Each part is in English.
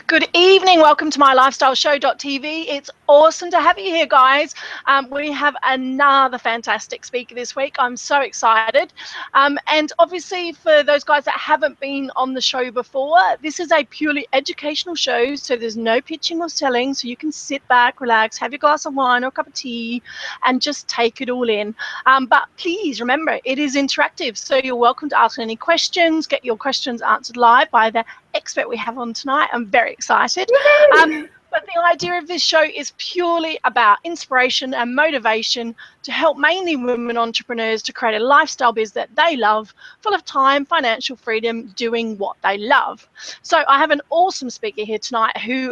Good evening. Welcome to mylifestyleshow.tv. It's awesome to have you here, guys. We have another fantastic speaker this week. I'm so excited. And obviously, for those guys that haven't been on the show before, this is a purely educational show. So there's no pitching or selling. So you can sit back, relax, have your glass of wine or a cup of tea and just take it all in. But please remember, it is interactive. So you're welcome to ask any questions, get your questions answered live by the expert we have on tonight. I'm very excited. But the idea of this show is purely about inspiration and motivation to help mainly women entrepreneurs to create a lifestyle biz that they love, full of time, financial freedom, doing what they love. So I have an awesome speaker here tonight who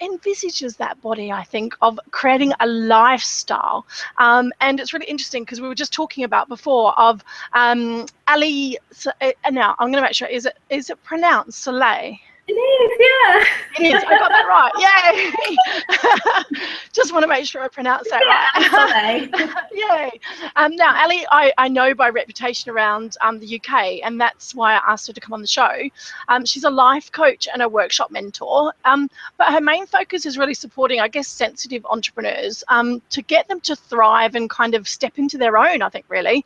envisages that body, I think, of creating a lifestyle. And it's really interesting because we were just talking about before of Ali, now I'm going to make sure, is it pronounced Soleil? It is, yeah. It is. I got that right. Yay. Just want to make sure I pronounce that right. Yay. Now, Ali, I know by reputation around the UK, and that's why I asked her to come on the show. She's a life coach and a workshop mentor, but her main focus is really supporting, I guess, sensitive entrepreneurs to get them to thrive and kind of step into their own, I think, really.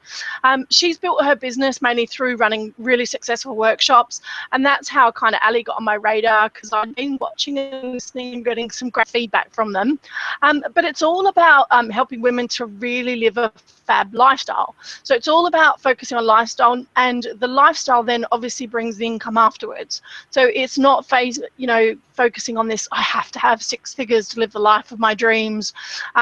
She's built her business mainly through running really successful workshops, and that's how kind of Ali got on my radar, because I've been watching and listening and getting some great feedback from them. But it's all about helping women to really live a fab lifestyle. So it's all about focusing on lifestyle, and the lifestyle then obviously brings the income afterwards. So it's not focusing on this, I have to have 6 figures to live the life of my dreams,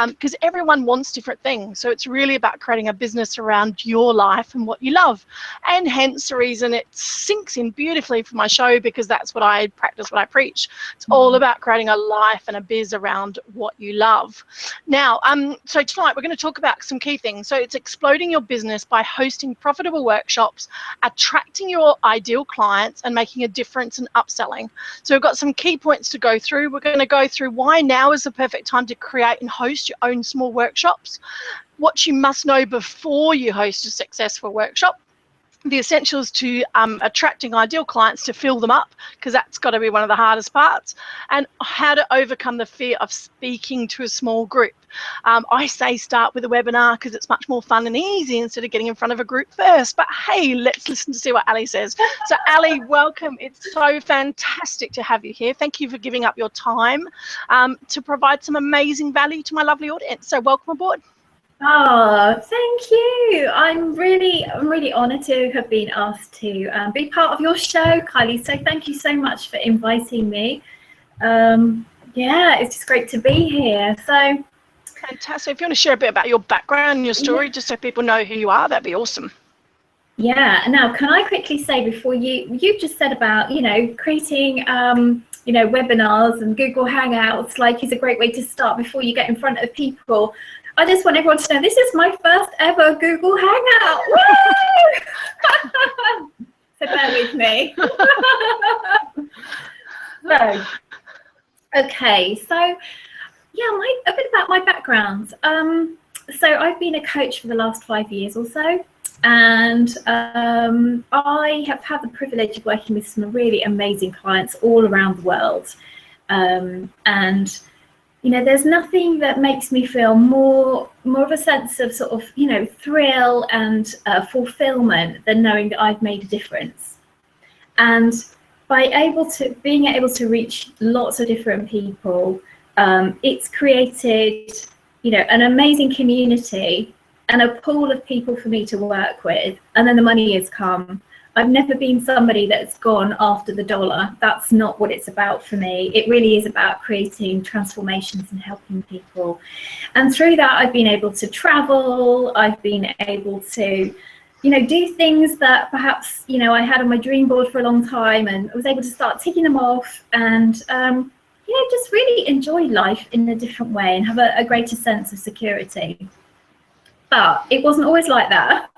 because everyone wants different things. So it's really about creating a business around your life and what you love. And hence the reason it sinks in beautifully for my show, because that's what I practice, what I preach. It's all about creating a life and a biz around what you love. Now, so tonight we're going to talk about some key things. So it's exploding your business by hosting profitable workshops, attracting your ideal clients, and making a difference in upselling. So we've got some key points to go through. We're going to go through why now is the perfect time to create and host your own small workshops, what you must know before you host a successful workshop, the essentials to attracting ideal clients to fill them up, because that's got to be one of the hardest parts, and how to overcome the fear of speaking to a small group. I say start with a webinar because it's much more fun and easy instead of getting in front of a group first. But hey, let's listen to see what Ali says. So Ali, welcome. It's so fantastic to have you here. Thank you for giving up your time to provide some amazing value to my lovely audience. So welcome aboard. Oh, thank you. I'm really honoured to have been asked to be part of your show, Kylie. So thank you so much for inviting me. Yeah, it's just great to be here. So fantastic. If you want to share a bit about your background and your story, just so people know who you are, that'd be awesome. Yeah. Now, can I quickly say before you just said about creating webinars and Google Hangouts, like, is a great way to start before you get in front of people. I just want everyone to know this is my first ever Google Hangout. Woo! So bear with me. Okay, so yeah, a bit about my background. So I've been a coach for the last 5 years or so, and I have had the privilege of working with some really amazing clients all around the world, and there's nothing that makes me feel more of a sense of sort of, thrill and fulfillment than knowing that I've made a difference. And by being able to reach lots of different people, it's created, an amazing community and a pool of people for me to work with. And then the money has come. I've never been somebody that's gone after the dollar. That's not what it's about for me. It really is about creating transformations and helping people. And through that, I've been able to travel. I've been able to, do things that perhaps, I had on my dream board for a long time, and I was able to start ticking them off and, just really enjoy life in a different way and have a greater sense of security. But it wasn't always like that.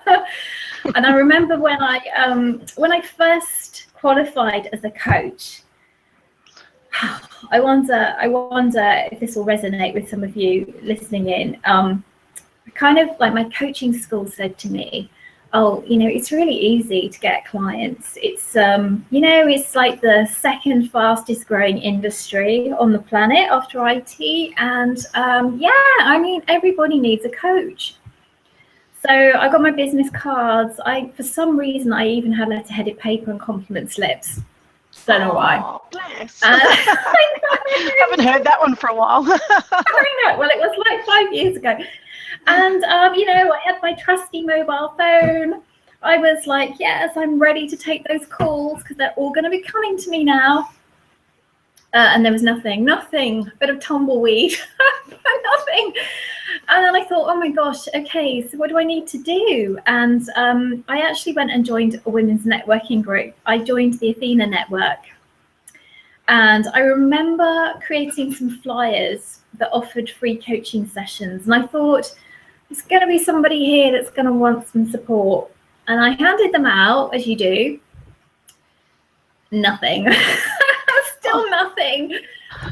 And I remember when I first qualified as a coach, I wonder if this will resonate with some of you listening in. Kind of like my coaching school said to me, oh, it's really easy to get clients. It's, it's like the second fastest growing industry on the planet after IT. And everybody needs a coach. So I got my business cards. For some reason, I even had letterheaded paper and compliment slips. Don't know why. Bless. I haven't heard that one for a while. I know. Well, it was like 5 years ago. And, I had my trusty mobile phone. I was like, yes, I'm ready to take those calls because they're all going to be coming to me now. And there was nothing, a bit of tumbleweed, nothing. And then I thought, oh my gosh, okay, so what do I need to do? And I actually went and joined a women's networking group. I joined the Athena network. And I remember creating some flyers that offered free coaching sessions. And I thought, there's going to be somebody here that's going to want some support. And I handed them out, as you do. Nothing. Still nothing.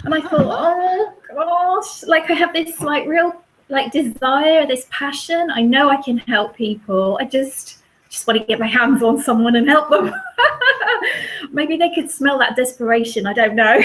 And I thought, oh gosh, like I have this like real like desire, this passion. I know I can help people. I just want to get my hands on someone and help them. Maybe they could smell that desperation. I don't know.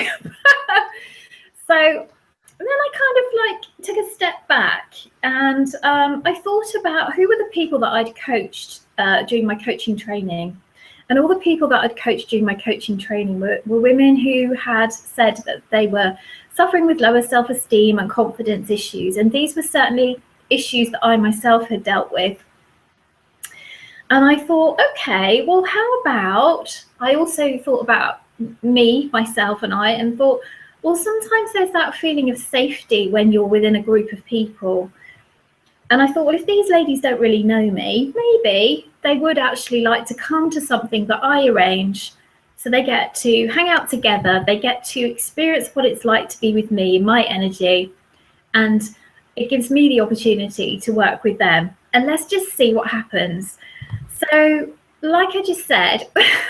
So then I kind of like took a step back and I thought about who were the people that I'd coached during my coaching training. And all the people that I'd coached during my coaching training were women who had said that they were suffering with lower self-esteem and confidence issues. And these were certainly issues that I myself had dealt with. And I thought, okay, well, how about, I also thought about me, myself and I, and thought, well, sometimes there's that feeling of safety when you're within a group of people. And I thought, well, if these ladies don't really know me, maybe they would actually like to come to something that I arrange. So they get to hang out together. They get to experience what it's like to be with me, my energy. And it gives me the opportunity to work with them. And let's just see what happens. So like I just said,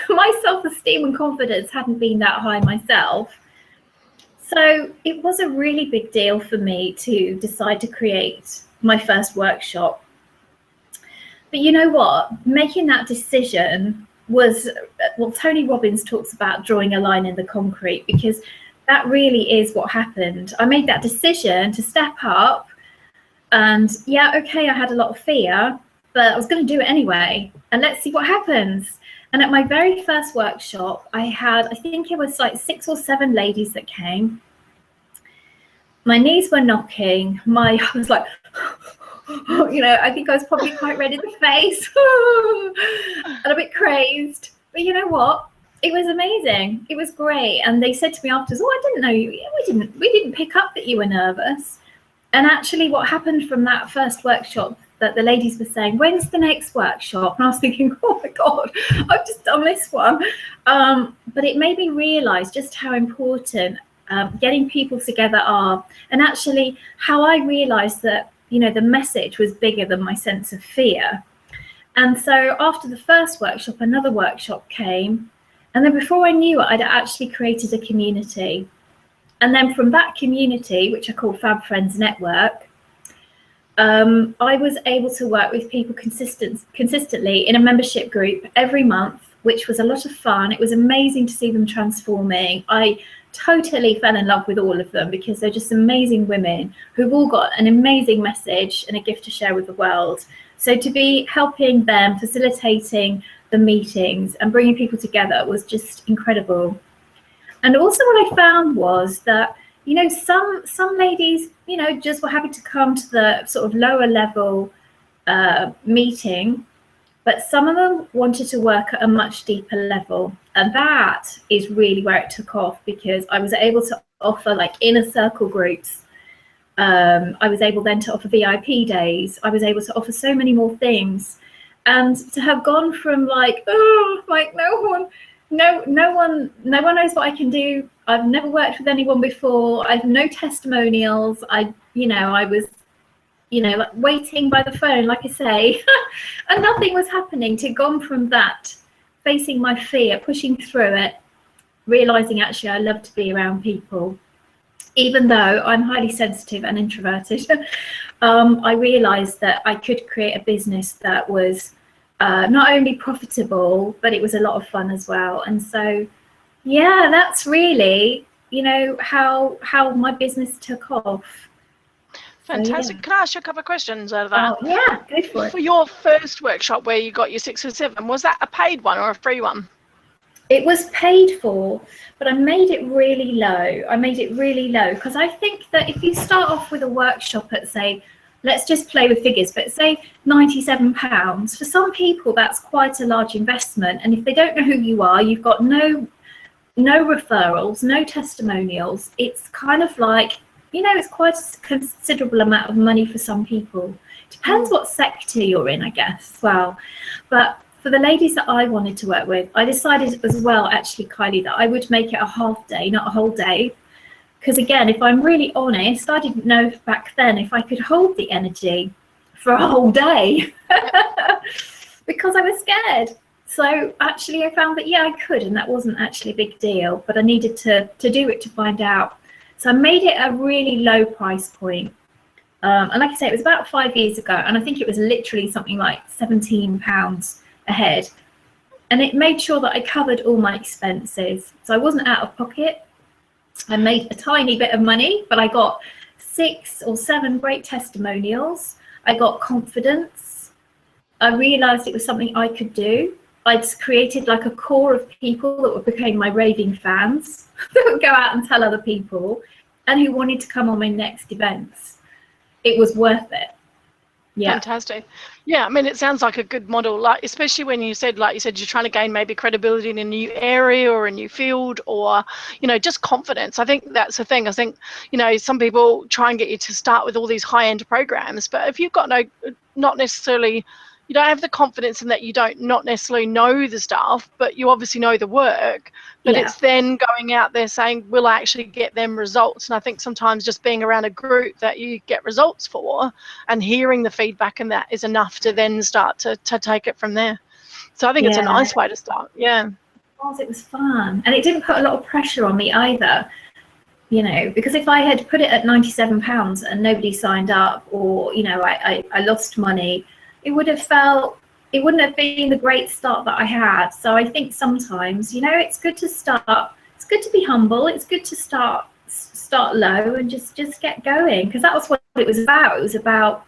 my self-esteem and confidence hadn't been that high myself. So it was a really big deal for me to decide to create my first workshop. But you know what? Making that decision was, well, Tony Robbins talks about drawing a line in the concrete, because that really is what happened. I made that decision to step up, and yeah, okay, I had a lot of fear, but I was going to do it anyway, and let's see what happens. And at my very first workshop, I had, I think it was like 6 or 7 ladies that came. My knees were knocking. I was like, I think I was probably quite red in the face and a bit crazed. But you know what? It was amazing. It was great. And they said to me afterwards, oh, I didn't know we didn't pick up that you were nervous. And actually what happened from that first workshop, that the ladies were saying, when's the next workshop? And I was thinking, oh my God, I've just done this one. But it made me realize just how important getting people together are, and actually how I realized that, the message was bigger than my sense of fear. And so after the first workshop, another workshop came. And then before I knew it, I'd actually created a community. And then from that community, which I call Fab Friends Network, I was able to work with people consistently in a membership group every month, which was a lot of fun. It was amazing to see them transforming. I totally fell in love with all of them because they're just amazing women who've all got an amazing message and a gift to share with the world. So to be helping them, facilitating the meetings and bringing people together was just incredible. And also what I found was that, some ladies, just were happy to come to the sort of lower level meeting, but some of them wanted to work at a much deeper level. And that is really where it took off, because I was able to offer like inner circle groups. I was able then to offer VIP days. I was able to offer so many more things. And to have gone from like, oh, like no one knows what I can do. I've never worked with anyone before. I have no testimonials. I was, like waiting by the phone, like I say, and nothing was happening, to gone from that, facing my fear, pushing through it, realizing actually I love to be around people. Even though I'm highly sensitive and introverted, I realized that I could create a business that was not only profitable, but it was a lot of fun as well. And so, yeah, that's really, you know, how my business took off. Fantastic. So, yeah. Can I ask you a couple of questions out of that? Oh, yeah, go for it. For your first workshop where you got your 6 or 7, was that a paid one or a free one? It was paid for, but I made it really low. Because I think that if you start off with a workshop at, say, let's just play with figures, but say £97, for some people that's quite a large investment. And if they don't know who you are, you've got no referrals, no testimonials. It's kind of like, you know, it's quite a considerable amount of money for some people. Depends what sector you're in, I guess, as well. But for the ladies that I wanted to work with, I decided as well, actually, Kylie, that I would make it a half day, not a whole day. Because again, if I'm really honest, I didn't know back then if I could hold the energy for a whole day because I was scared. So actually I found that, yeah, I could, and that wasn't actually a big deal, but I needed to do it to find out. So I made it a really low price point. And like I say, it was about 5 years ago, and I think it was literally something like £17 a head. And it made sure that I covered all my expenses. So I wasn't out of pocket. I made a tiny bit of money, but I got 6 or 7 great testimonials. I got confidence. I realized it was something I could do. I'd created like a core of people that became my raving fans that would go out and tell other people and who wanted to come on my next events. It was worth it. Yeah. Fantastic. Yeah, I mean, it sounds like a good model, like especially when you said, like you said, you're trying to gain maybe credibility in a new area or a new field, or, you know, just confidence. I think that's the thing. I think, you know, some people try and get you to start with all these high-end programs, but if you've got not necessarily, you don't have the confidence in that, you don't not necessarily know the stuff, but you obviously know the work. But it's then going out there saying, will I actually get them results? And I think sometimes just being around a group that you get results for and hearing the feedback, and that is enough to then start to take it from there. So I think it's a nice way to start. Yeah. It was fun. And it didn't put a lot of pressure on me either, you know, because if I had put it at £97 and nobody signed up, or, you know, I lost money, it wouldn't have been the great start that I had. So I think sometimes, you know, it's good to start. It's good to be humble. It's good to start low and just get going, because that was what it was about. It was about,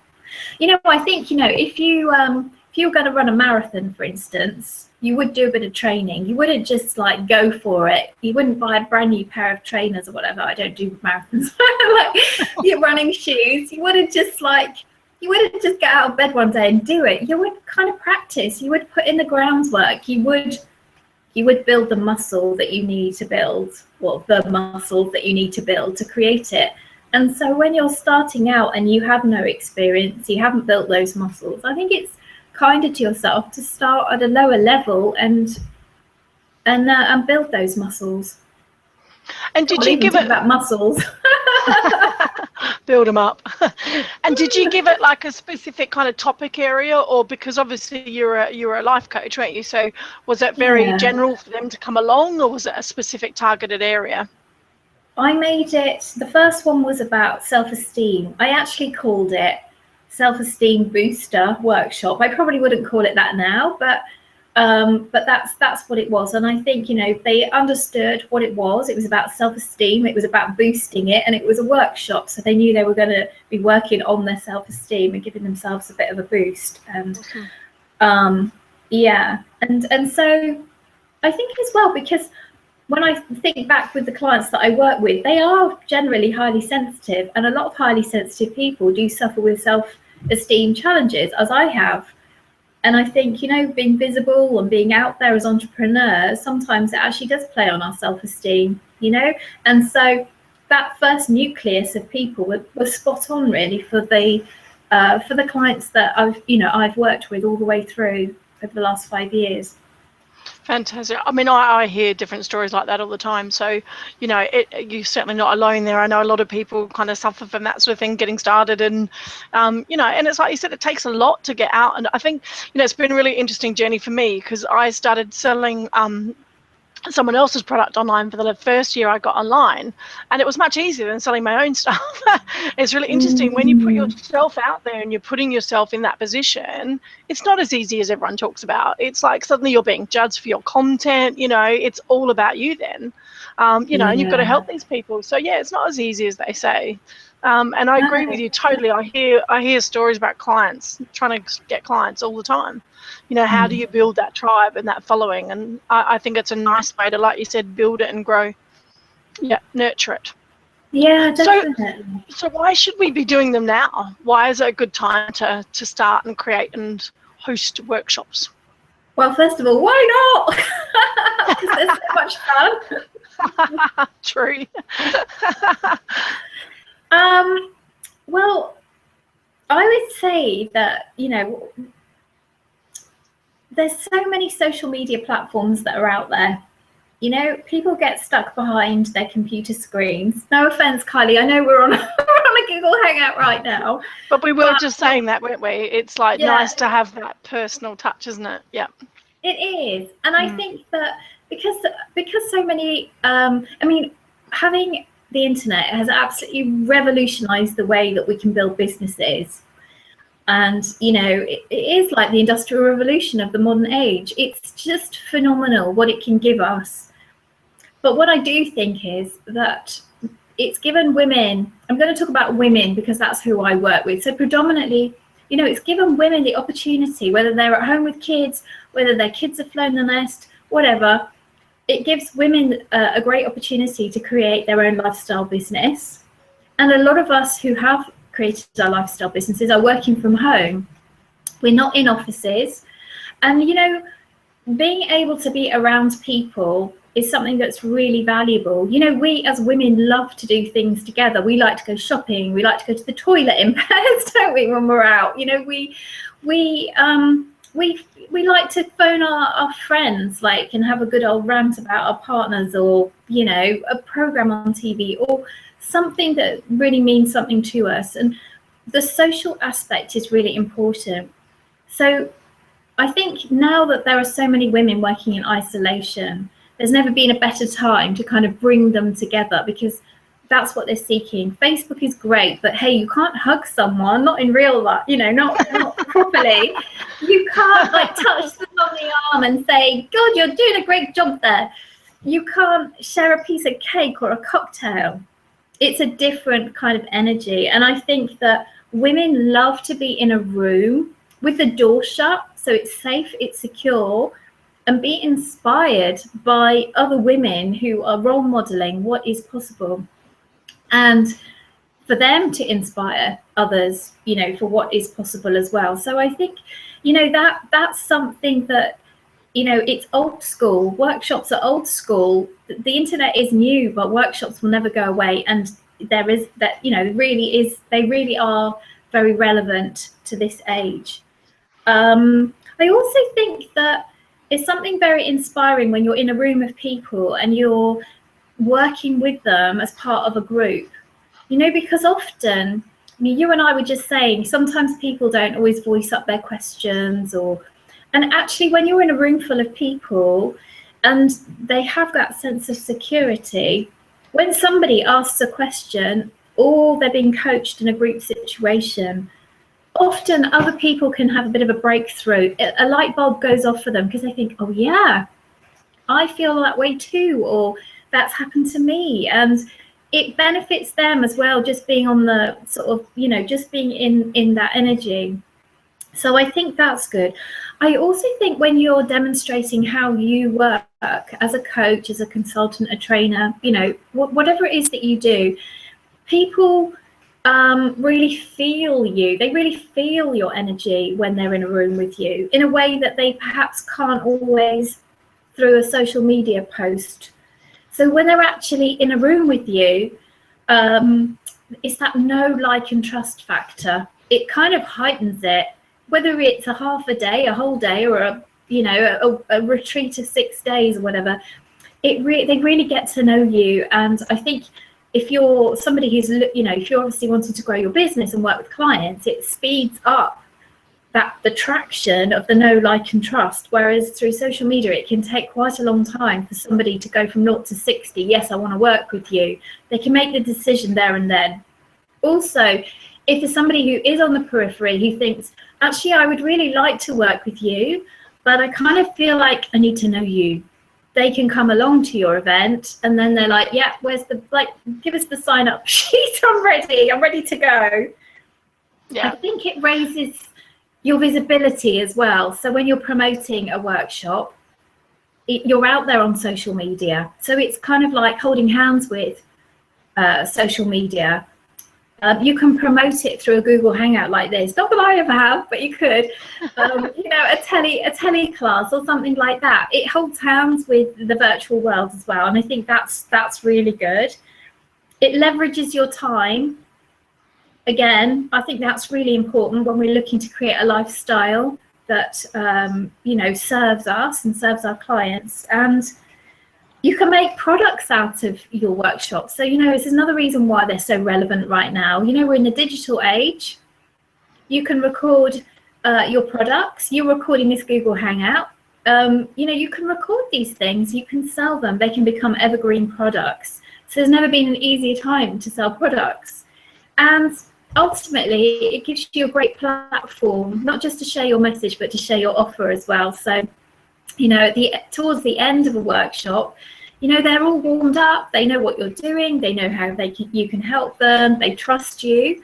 you know, I think, you know, if you were going to run a marathon, for instance, you would do a bit of training. You wouldn't just like go for it. You wouldn't buy a brand new pair of trainers or whatever. I don't do marathons. Like your running shoes. You wouldn't just get out of bed one day and do it. You would kind of practice. You would put in the groundwork. You would build the muscle that you need to build, or the muscles that you need to build to create it. And so when you're starting out and you have no experience, you haven't built those muscles, I think it's kinder to yourself to start at a lower level and build those muscles. And did you give it about muscles? Build them up. And did you give it like a specific kind of topic area, or because obviously you're a life coach, weren't you? So was it very general for them to come along, or was it a specific targeted area? I made it, the first one was about self-esteem. I actually called it Self-Esteem Booster Workshop. I probably wouldn't call it that now, but that's what it was. And I think, you know, they understood what it was. It was about self-esteem. It was about boosting it, and it was a workshop, so they knew they were going to be working on their self-esteem and giving themselves a bit of a boost. And and so I think as well, because when I think back with the clients that I work with, they are generally highly sensitive, and a lot of highly sensitive people do suffer with self-esteem challenges, as I have. And I think, you know, being visible and being out there as entrepreneurs, sometimes it actually does play on our self-esteem, you know. And so that first nucleus of people was spot on, really, for the clients that I've worked with all the way through over the last 5 years. Fantastic. I mean, I hear different stories like that all the time. So, you know, you're certainly not alone there. I know a lot of people kind of suffer from that sort of thing, getting started. And, you know, and it's like you said, it takes a lot to get out. And I think, you know, it's been a really interesting journey for me, because I started selling someone else's product online for the first year I got online, and it was much easier than selling my own stuff. It's really interesting when you put yourself out there and you're putting yourself in that position. It's not as easy as everyone talks about. It's like suddenly you're being judged for your content. It's all about you then. And you've got to help these people. So yeah, it's not as easy as they say. And I agree with you totally. I hear stories about clients trying to get clients all the time. How do you build that tribe and that following? And I think it's a nice way to, like you said, build it and grow. Yeah, nurture it. Yeah, definitely. So why should we be doing them now? Why is it a good time to start and create and host workshops? Well, first of all, why not? Because there's so much fun. True. Well, I would say that, there's so many social media platforms that are out there. People get stuck behind their computer screens. No offense, Kylie. I know we're on a Google Hangout right now. But we were just saying that, weren't we? It's like nice to have that personal touch, isn't it? Yeah. It is. And I think that because so many, having the internet has absolutely revolutionized the way that we can build businesses. And, it is like the Industrial Revolution of the modern age. It's just phenomenal what it can give us. But what I do think is that it's given women, I'm going to talk about women because that's who I work with. So predominantly, it's given women the opportunity, whether they're at home with kids, whether their kids have flown the nest, whatever, it gives women a great opportunity to create their own lifestyle business. And a lot of us who have created our lifestyle businesses are working from home. We're not in offices. And, being able to be around people is something that's really valuable. We as women love to do things together. We like to go shopping. We like to go to the toilet in pairs, don't we, when we're out? We like to phone our friends, and have a good old rant about our partners, or, a program on TV, or something that really means something to us. And the social aspect is really important. So I think now that there are so many women working in isolation, there's never been a better time to kind of bring them together, because that's what they're seeking. Facebook is great, but hey, you can't hug someone, not in real life, not properly. You can't touch them on the arm and say, God, you're doing a great job there. You can't share a piece of cake or a cocktail. It's a different kind of energy. And I think that women love to be in a room with the door shut, so it's safe, it's secure, and be inspired by other women who are role modeling what is possible. And for them to inspire others, for what is possible as well. So I think, that's something that, it's old school. Workshops are old school. The internet is new, but workshops will never go away. And there is that, they really are very relevant to this age. I also think that it's something very inspiring when you're in a room of people and you're working with them as part of a group, because often, you and I were just saying, sometimes people don't always voice up their questions, and actually when you're in a room full of people and they have that sense of security, when somebody asks a question or they're being coached in a group situation, often other people can have a bit of a breakthrough. A light bulb goes off for them because they think, oh yeah, I feel that way too, or that's happened to me. And it benefits them as well, just being on the sort of, just being in that energy. So I think that's good. I also think when you're demonstrating how you work as a coach, as a consultant, a trainer, whatever it is that you do, people really feel you. They really feel your energy when they're in a room with you in a way that they perhaps can't always through a social media post. So when they're actually in a room with you, it's that know, like, and trust factor. It kind of heightens it, whether it's a half a day, a whole day, or a retreat of 6 days or whatever. They really get to know you. And I think if you're somebody who's, if you're obviously wanting to grow your business and work with clients, it speeds up the traction of the know, like and trust, whereas through social media it can take quite a long time for somebody to go from 0 to 60. Yes, I want to work with you. They can make the decision there and then. Also, if there's somebody who is on the periphery who thinks, actually, I would really like to work with you, but I kind of feel like I need to know you, they can come along to your event, and then they're like, yeah, where's the, like, give us the sign up sheet, I'm ready to go. Yeah. I think it raises your visibility as well. So when you're promoting a workshop, you're out there on social media. So it's kind of like holding hands with social media. You can promote it through a Google Hangout like this. Not that I ever have, but you could. You know, a tele class or something like that. It holds hands with the virtual world as well, and I think that's really good. It leverages your time. Again, I think that's really important when we're looking to create a lifestyle that you know, serves us and serves our clients. And you can make products out of your workshop. So, you know, this is another reason why they're so relevant right now. You know, we're in the digital age. You can record your products. You're recording this Google Hangout. You know, you can record these things. You can sell them. They can become evergreen products. So there's never been an easier time to sell products. And ultimately, it gives you a great platform, not just to share your message, but to share your offer as well. So, you know, towards the end of a workshop, you know, they're all warmed up. They know what you're doing. They know how you can help them. They trust you.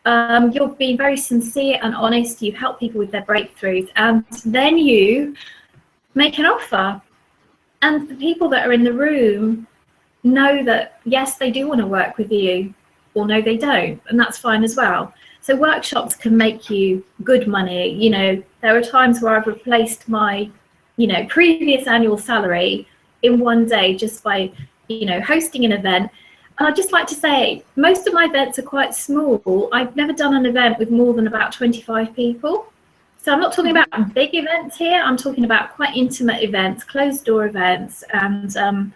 You're being very sincere and honest. You help people with their breakthroughs, and then you make an offer. And the people that are in the room know that, yes, they do want to work with you, or no, they don't, and that's fine as well. So workshops can make you good money. You know, there are times where I've replaced my, you know, previous annual salary in one day just by, you know, hosting an event. And I'd just like to say, most of my events are quite small. I've never done an event with more than about 25 people. So I'm not talking about big events here. I'm talking about quite intimate events, closed door events. And,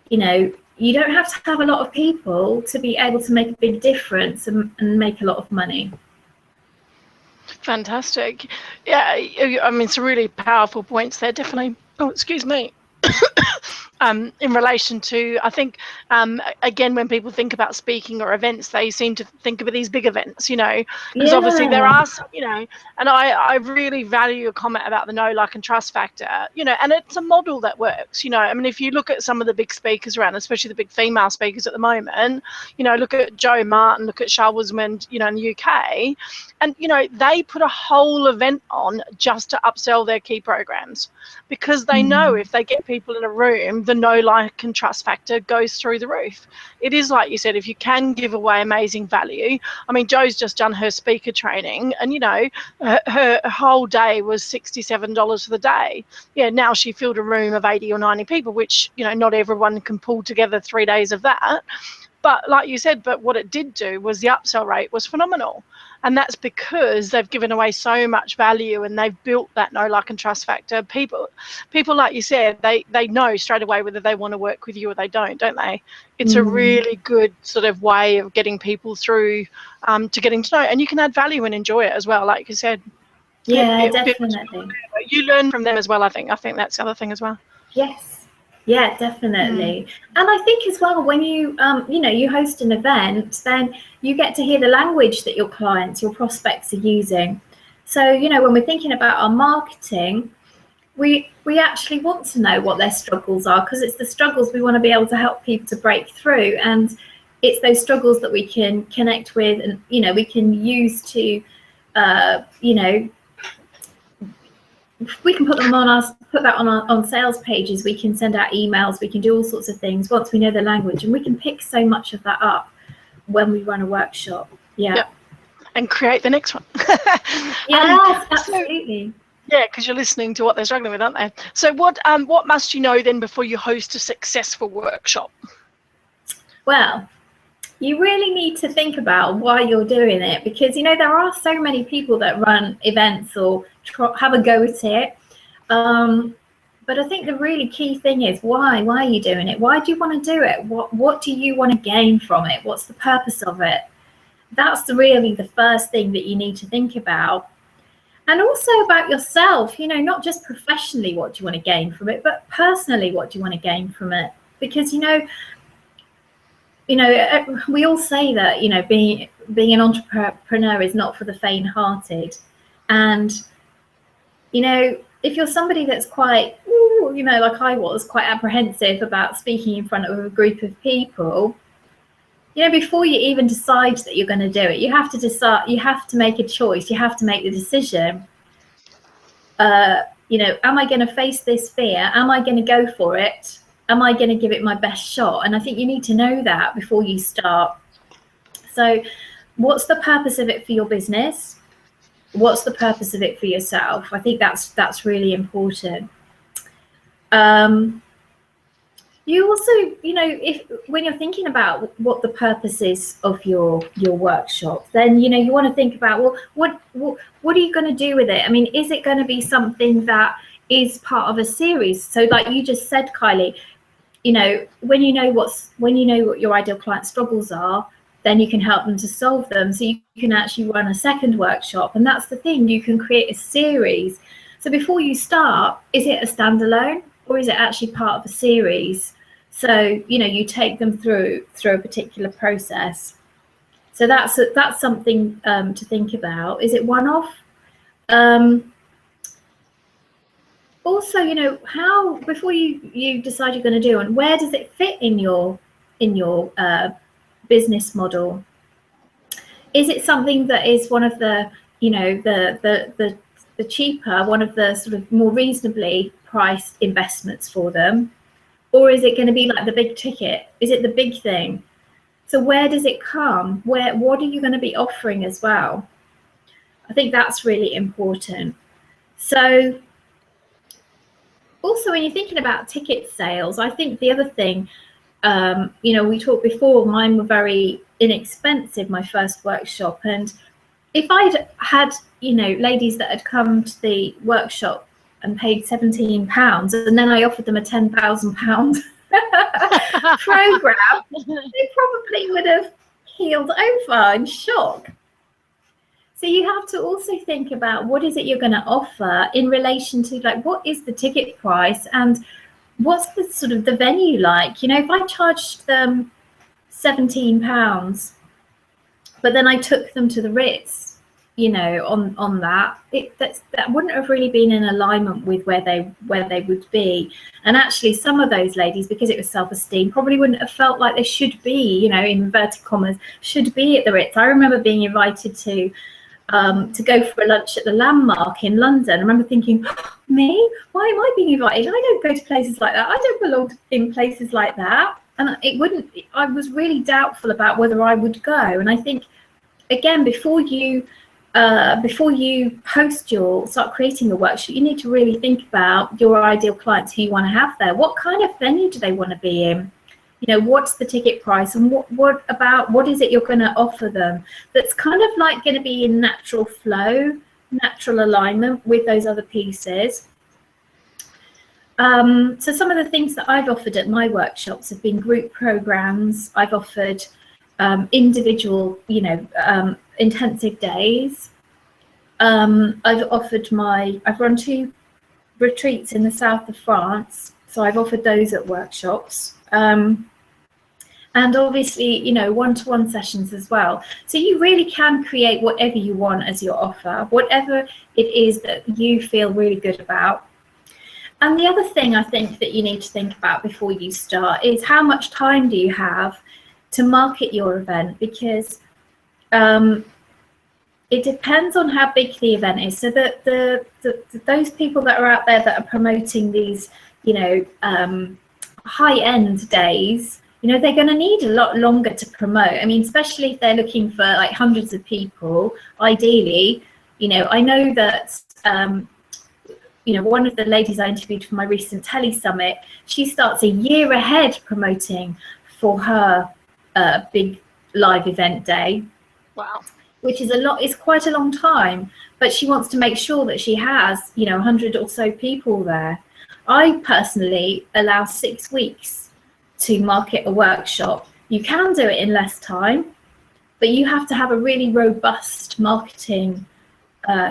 you know, you don't have to have a lot of people to be able to make a big difference and make a lot of money. Fantastic. Yeah, I mean, some really powerful points there, definitely. Oh, excuse me. In relation to, I think, again, when people think about speaking or events, they seem to think of these big events, you know, because obviously there are some, you know, and I really value your comment about the know, like and trust factor, you know, and it's a model that works, you know. I mean, if you look at some of the big speakers around, especially the big female speakers at the moment, you know, look at Jo Martin, look at Charlotte Wiseman, you know, in the UK, and, you know, they put a whole event on just to upsell their key programs, because they know if they get people in a room, the know, like and trust factor goes through the roof. It is like you said, if you can give away amazing value. I mean, Jo's just done her speaker training, and, you know, her whole day was $67 for the day. Yeah, now she filled a room of 80 or 90 people, which, you know, not everyone can pull together 3 days of that. But like you said, but what it did do was the upsell rate was phenomenal. And that's because they've given away so much value and they've built that know, like and trust factor. People like you said, they know straight away whether they want to work with you or they don't they? It's a really good sort of way of getting people through to getting to know. And you can add value and enjoy it as well, like you said. Yeah, definitely. You learn from them as well, I think. I think that's the other thing as well. Yes. Yeah, definitely. And I think as well, when you, you know, you host an event, then you get to hear the language that your clients, your prospects are using. So, you know, when we're thinking about our marketing, we actually want to know what their struggles are, because it's the struggles we want to be able to help people to break through. And it's those struggles that we can connect with and, you know, we can use to, you know, we can put them on on sales pages. We can send out emails. We can do all sorts of things once we know the language, and we can pick so much of that up when we run a workshop. Yeah. Yep. And create the next one. Yes, absolutely. Yeah, because you're listening to what they're struggling with, aren't they? So what must you know then before you host a successful workshop? Well, you really need to think about why you're doing it, because, you know, there are so many people that run events or have a go at it. But I think the really key thing is why are you doing it? Why do you want to do it? What do you want to gain from it? What's the purpose of it? That's really the first thing that you need to think about. And also about yourself, you know, not just professionally, what do you want to gain from it, but personally, what do you want to gain from it? Because, you know, we all say that, you know, being an entrepreneur is not for the faint-hearted. And, you know, if you're somebody that's quite, you know, like I was, quite apprehensive about speaking in front of a group of people, you know, before you even decide that you're going to do it, you have to decide, you have to make a choice, you have to make the decision. You know, am I going to face this fear? Am I going to go for it? Am I going to give it my best shot? And I think you need to know that before you start. So what's the purpose of it for your business? What's the purpose of it for yourself? I think that's really important. You also, you know, when you're thinking about what the purpose is of your workshop, then, you know, you want to think about, well, what are you going to do with it? I mean, is it going to be something that is part of a series? So like you just said, Kylie, you know, when you know what your ideal client struggles are, then you can help them to solve them. So you can actually run a second workshop. And that's the thing, you can create a series. So before you start, is it a standalone? Or is it actually part of a series? So, you know, you take them through a particular process. So that's something to think about. Is it one-off? Also, you know, how, before you decide you're going to do, and where does it fit in your business model? Is it something that is one of the, you know, the cheaper, one of the sort of more reasonably priced investments for them? Or is it going to be like the big ticket? Is it the big thing? So where does it come? What are you going to be offering as well? I think that's really important. So also when you're thinking about ticket sales, I think the other thing, you know, we talked before, mine were very inexpensive, my first workshop. And if I'd had, you know, ladies that had come to the workshop and paid £17, and then I offered them a £10,000 program, they probably would have keeled over in shock. So you have to also think about what is it you're going to offer in relation to, like, what is the ticket price and what's the sort of the venue like? You know, if I charged them £17, but then I took them to the Ritz, you know, on that, that wouldn't have really been in alignment with where they would be. And actually some of those ladies, because it was SelfEsteem, probably wouldn't have felt like they should be, you know, in inverted commas, should be at the Ritz. I remember being invited to go for a lunch at the Landmark in London. I remember thinking, me? Why am I being invited? I don't go to places like that. I don't belong in places like that. And I was really doubtful about whether I would go. And I think, again, before you start creating a workshop, you need to really think about your ideal clients who you want to have there. What kind of venue do they want to be in? You know, what's the ticket price, and what is it you're going to offer them that's kind of like going to be in natural flow, natural alignment with those other pieces. So some of the things that I've offered at my workshops have been group programs. I've offered individual, you know, intensive days. I've run 2 retreats in the south of France, so I've offered those at workshops. And obviously, you know, one-to-one sessions as well. So you really can create whatever you want as your offer, whatever it is that you feel really good about. And the other thing I think that you need to think about before you start is how much time do you have to market your event, because it depends on how big the event is. So that those people that are out there that are promoting these, you know, high-end days, you know, they're going to need a lot longer to promote. I mean, especially if they're looking for like hundreds of people, ideally, you know, I know that, you know, one of the ladies I interviewed for my recent Tele Summit, she starts a year ahead promoting for her big live event day. Wow. Which is it's quite a long time, but she wants to make sure that she has, you know, 100 or so people there. I personally allow 6 weeks to market a workshop. You can do it in less time, but you have to have a really robust marketing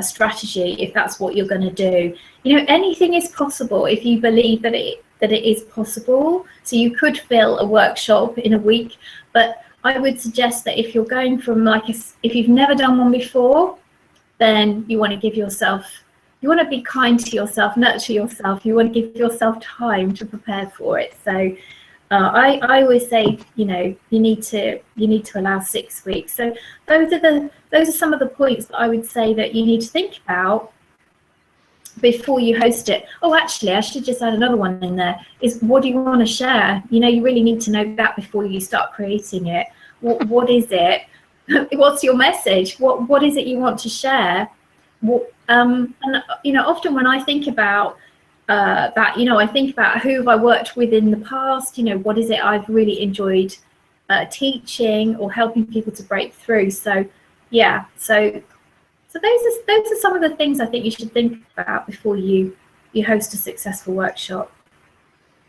strategy if that's what you're going to do. You know, anything is possible if you believe that it is possible. So you could fill a workshop in a week, but I would suggest that if you're going from if you've never done one before, then you want to give yourself, you want to be kind to yourself, nurture yourself, you want to give yourself time to prepare for it. So I always say, you know, you need to allow 6 weeks. So those are some of the points that I would say that you need to think about before you host it. Oh, actually, I should just add another one in there, is what do you want to share? You know, you really need to know that before you start creating it. What is it? What's your message? What is it you want to share? And you know, often when I think about that, you know, I think about who have I worked with in the past, you know, what is it I've really enjoyed teaching or helping people to break through. So yeah, so those are some of the things I think you should think about before you host a successful workshop.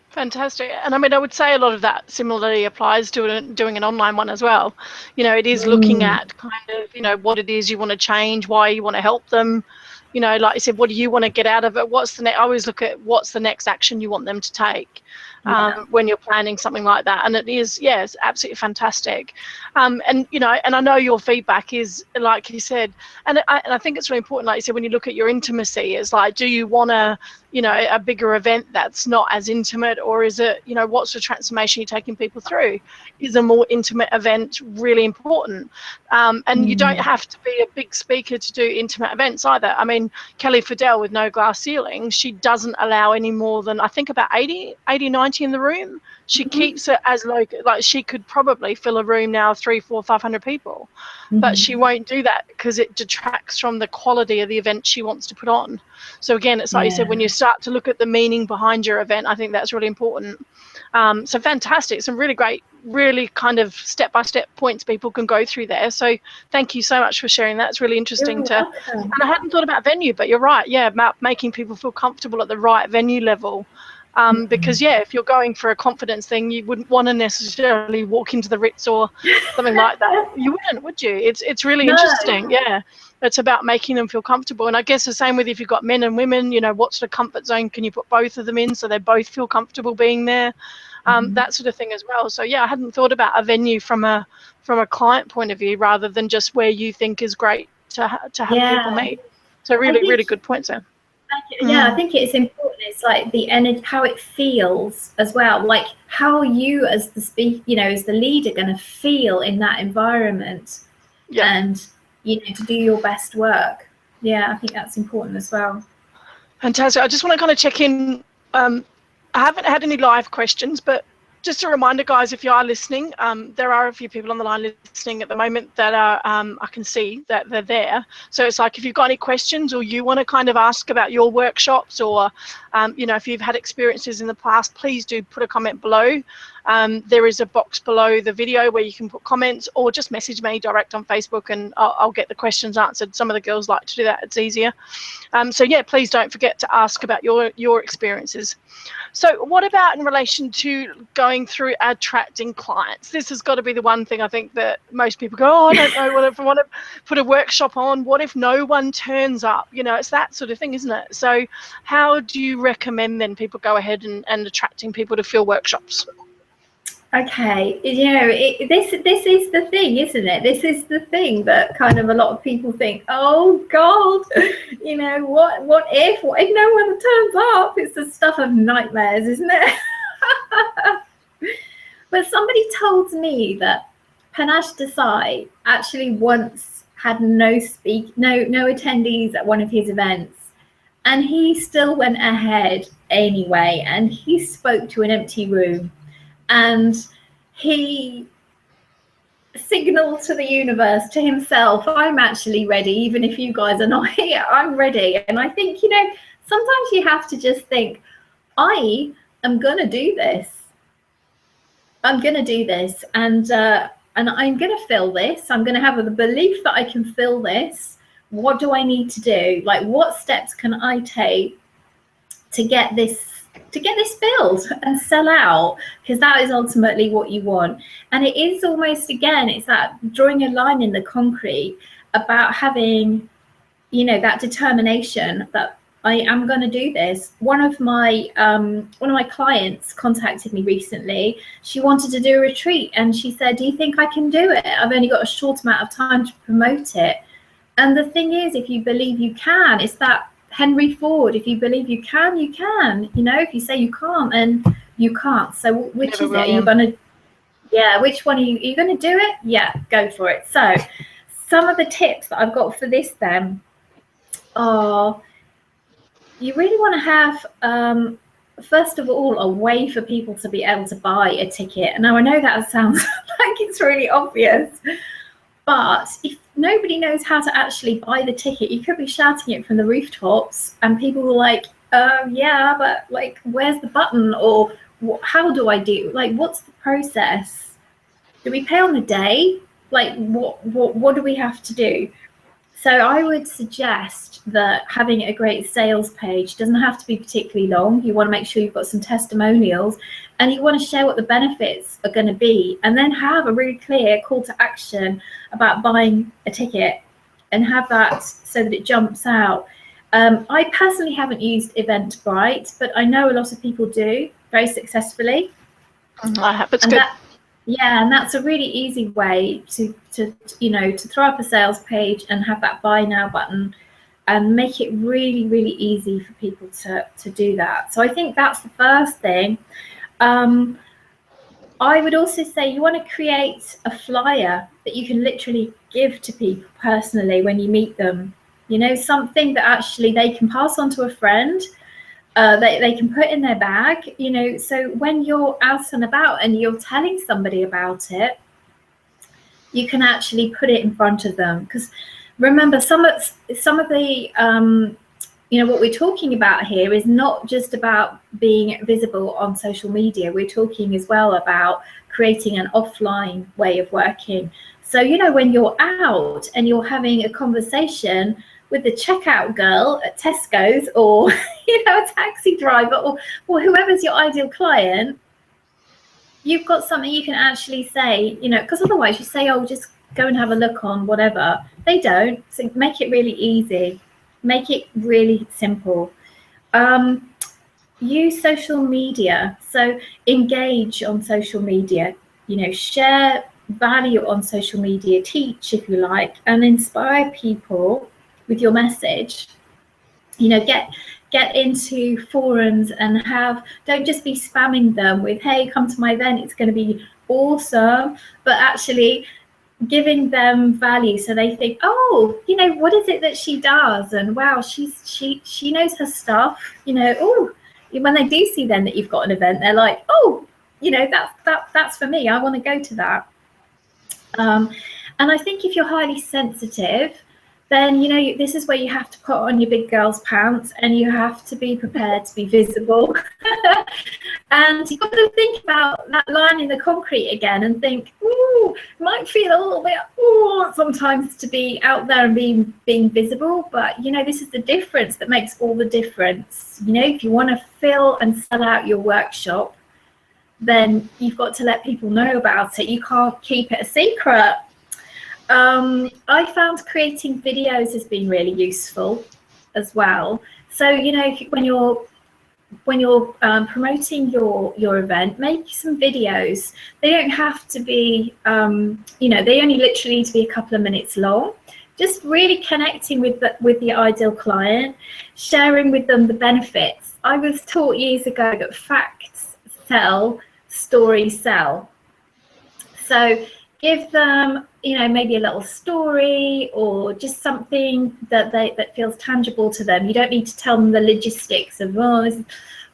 Fantastic. And I mean, I would say a lot of that similarly applies to doing an online one as well. You know, it is looking at kind of, you know, what it is you want to change, why you want to help them. You know, like I said, what do you want to get out of it? What's the next? I always look at what's the next action you want them to take when you're planning something like that. And it is, yeah, it's absolutely fantastic. And, you know, and I know your feedback is, like you said, and I think it's really important, like you said, when you look at your intimacy, it's like, do you want to, you know, a bigger event that's not as intimate, or is it, you know, what's the transformation you're taking people through? Is a more intimate event really important? And you don't have to be a big speaker to do intimate events either. I mean, Kelly Fidel with No Glass Ceiling, she doesn't allow any more than, I think, about 80, 90 in the room. She keeps it as low, like she could probably fill a room now of 300, 400, 500 people, but she won't do that because it detracts from the quality of the event she wants to put on. So again, it's like you said, when you start to look at the meaning behind your event, I think that's really important. So fantastic, some really great, really kind of step-by-step points people can go through there. So thank you so much for sharing that. It's really interesting and I hadn't thought about venue, but you're right, yeah, about making people feel comfortable at the right venue level. Because yeah, if you're going for a confidence thing, you wouldn't want to necessarily walk into the Ritz or something like that. You wouldn't, would you? It's really interesting. Yeah, it's about making them feel comfortable. And I guess the same with if you've got men and women, you know, what's the comfort zone? Can you put both of them in so they both feel comfortable being there? That sort of thing as well. So yeah, I hadn't thought about a venue from a client point of view rather than just where you think is great to have people meet. So really good points there. Yeah, I think it's important. It's like the energy, how it feels as well. Like how you, as the you know, as the leader, going to feel in that environment, and you know, to do your best work. Yeah, I think that's important as well. Fantastic. I just want to kind of check in. I haven't had any live questions, but just a reminder, guys, if you are listening, there are a few people on the line listening at the moment that are, I can see that they're there. So it's like if you've got any questions or you want to kind of ask about your workshops or, you know, if you've had experiences in the past, please do put a comment below. There is a box below the video where you can put comments or just message me direct on Facebook and I'll get the questions answered. Some of the girls like to do that. It's easier. So yeah, please don't forget to ask about your experiences. So what about in relation to going through attracting clients? This has got to be the one thing I think that most people go, oh, I don't know what if I want to put a workshop on. What if no one turns up? You know, it's that sort of thing, isn't it? So how do you recommend then people go ahead and attracting people to fill workshops? Okay, you know, this is the thing, isn't it? This is the thing that kind of a lot of people think, oh God, you know, what if no one turns up? It's the stuff of nightmares, isn't it? But somebody told me that Panache Desai actually once had no attendees at one of his events, and he still went ahead anyway, and he spoke to an empty room. And he signaled to the universe, to himself, I'm actually ready, even if you guys are not here, I'm ready. And I think, you know, sometimes you have to just think, I am going to do this. I'm going to do this. And I'm going to fill this. I'm going to have the belief that I can fill this. What do I need to do? Like, what steps can I take to get this filled and sell out, because that is ultimately what you want. And it is almost, again, it's that drawing a line in the concrete about having, you know, that determination that I am going to do this. One of my clients contacted me recently. She wanted to do a retreat, and she said, do you think I can do it? I've only got a short amount of time to promote it. And the thing is, if you believe you can, it's that Henry Ford, if you believe you can, you can. You know, if you say you can't, then you can't. So which is it? Are you going to, yeah, which one are you going to do it? Yeah, go for it. So some of the tips that I've got for this then are, you really want to have, first of all, a way for people to be able to buy a ticket. Now, I know that sounds like it's really obvious, but if nobody knows how to actually buy the ticket, you could be shouting it from the rooftops and people are like, yeah, but like, where's the button? Or how do I do? Like, what's the process? Do we pay on the day? Like, what do we have to do? So I would suggest that having a great sales page doesn't have to be particularly long. You want to make sure you've got some testimonials, and you want to share what the benefits are going to be, and then have a really clear call to action about buying a ticket, and have that so that it jumps out. I personally haven't used Eventbrite, but I know a lot of people do very successfully. I have. It's good. Yeah, and that's a really easy way to you know, to throw up a sales page and have that buy now button, and make it really, really easy for people to do that. So I think that's the first thing. I would also say you want to create a flyer that you can literally give to people personally when you meet them. You know, something that actually they can pass on to a friend. They can put in their bag, you know, so when you're out and about and you're telling somebody about it, you can actually put it in front of them. Because remember, some of the, you know, what we're talking about here is not just about being visible on social media. We're talking as well about creating an offline way of working. So, you know, when you're out and you're having a conversation with the checkout girl at Tesco's, or you know, a taxi driver, or whoever's your ideal client, you've got something you can actually say, you know, because otherwise you say, oh, just go and have a look on whatever. They don't. So make it really easy, make it really simple. Use social media, so engage on social media, you know, share value on social media, teach if you like, and inspire people with your message. You know, get into forums and don't just be spamming them with, hey, come to my event, it's going to be awesome, but actually giving them value so they think, oh, you know, what is it that she does, and wow, she knows her stuff, you know. Oh, when they do see then that you've got an event, they're like, oh, you know, that's for me, I want to go to that. And I think if you're highly sensitive, then, you know, this is where you have to put on your big girl's pants, and you have to be prepared to be visible. And you've got to think about that line in the concrete again and think, ooh, it might feel a little bit, ooh, sometimes to be out there and being visible. But, you know, this is the difference that makes all the difference. You know, if you want to fill and sell out your workshop, then you've got to let people know about it. You can't keep it a secret. I found creating videos has been really useful as well. So, you know, when you're promoting your event, make some videos. They don't have to be, you know, they only literally need to be a couple of minutes long. Just really connecting with the ideal client, sharing with them the benefits. I was taught years ago that facts sell, stories sell. So give them, you know, maybe a little story or just something that feels tangible to them. You don't need to tell them the logistics of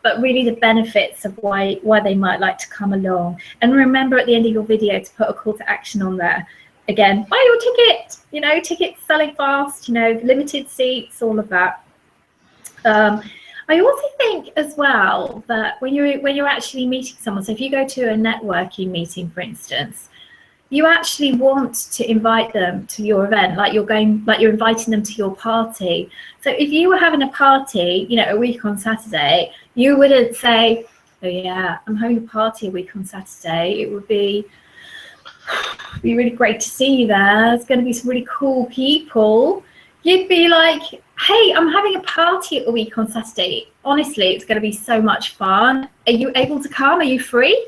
but really the benefits of why they might like to come along. And remember at the end of your video to put a call to action on there. Again, buy your ticket, you know, tickets selling fast, you know, limited seats, all of that. I also think as well that when you're actually meeting someone, so if you go to a networking meeting, for instance, you actually want to invite them to your event, like you're inviting them to your party. So if you were having a party, you know, a week on Saturday, you wouldn't say, oh yeah, I'm having a party a week on Saturday. It would be really great to see you there. There's going to be some really cool people. You'd be like, hey, I'm having a party a week on Saturday. Honestly, it's going to be so much fun. Are you able to come? Are you free?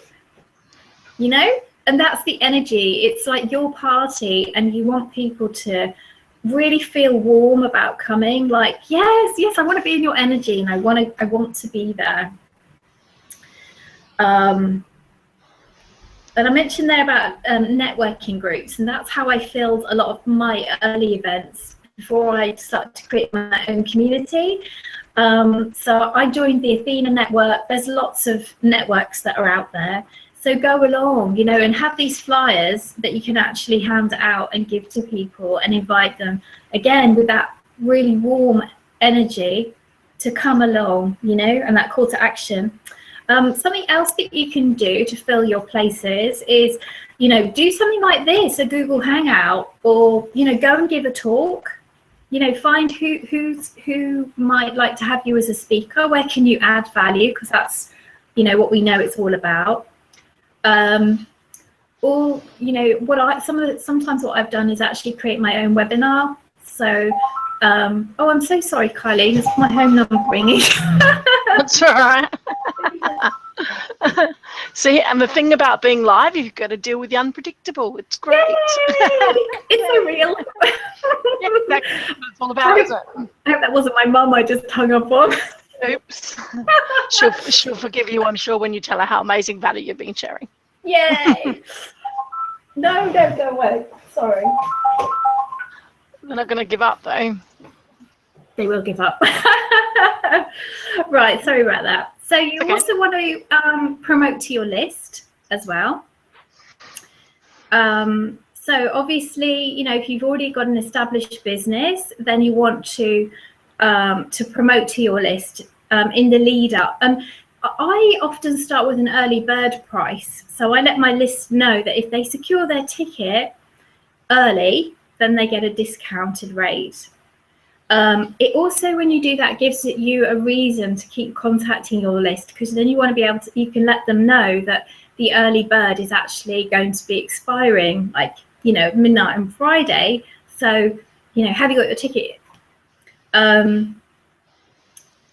You know, and that's the energy. It's like your party, and you want people to really feel warm about coming. Like, yes, I want to be in your energy, and I want to be there. And I mentioned there about networking groups, and that's how I filled a lot of my early events before I started to create my own community. So I joined the Athena network. There's lots of networks that are out there. So go along, you know, and have these flyers that you can actually hand out and give to people and invite them, again, with that really warm energy to come along, you know, and that call to action. Something else that you can do to fill your places is, you know, do something like this, a Google Hangout, or, you know, go and give a talk. You know, find who might like to have you as a speaker. Where can you add value? Because that's, you know, what we know it's all about. Or, you know, sometimes what I've done is actually create my own webinar. So, oh, I'm so sorry, Kylie. This is my home number ringing. That's all right. See, and the thing about being live, you've got to deal with the unpredictable. It's great. It's so real. Yeah, exactly. That's all about it. I hope that wasn't my mum I just hung up on. Oops. She'll forgive you, I'm sure, when you tell her how amazing value you've been sharing. Yay. No, don't go away. Sorry. They're not going to give up, though. They will give up. Right, sorry about that. So you also want to promote to your list as well. So obviously, you know, if you've already got an established business, then you want to promote to your list in the lead up. I often start with an early bird price. So I let my list know that if they secure their ticket early, then they get a discounted rate. It also, when you do that, gives you a reason to keep contacting your list, because then you want to be able to, you can let them know that the early bird is actually going to be expiring, like, you know, midnight on Friday. So, you know, have you got your ticket?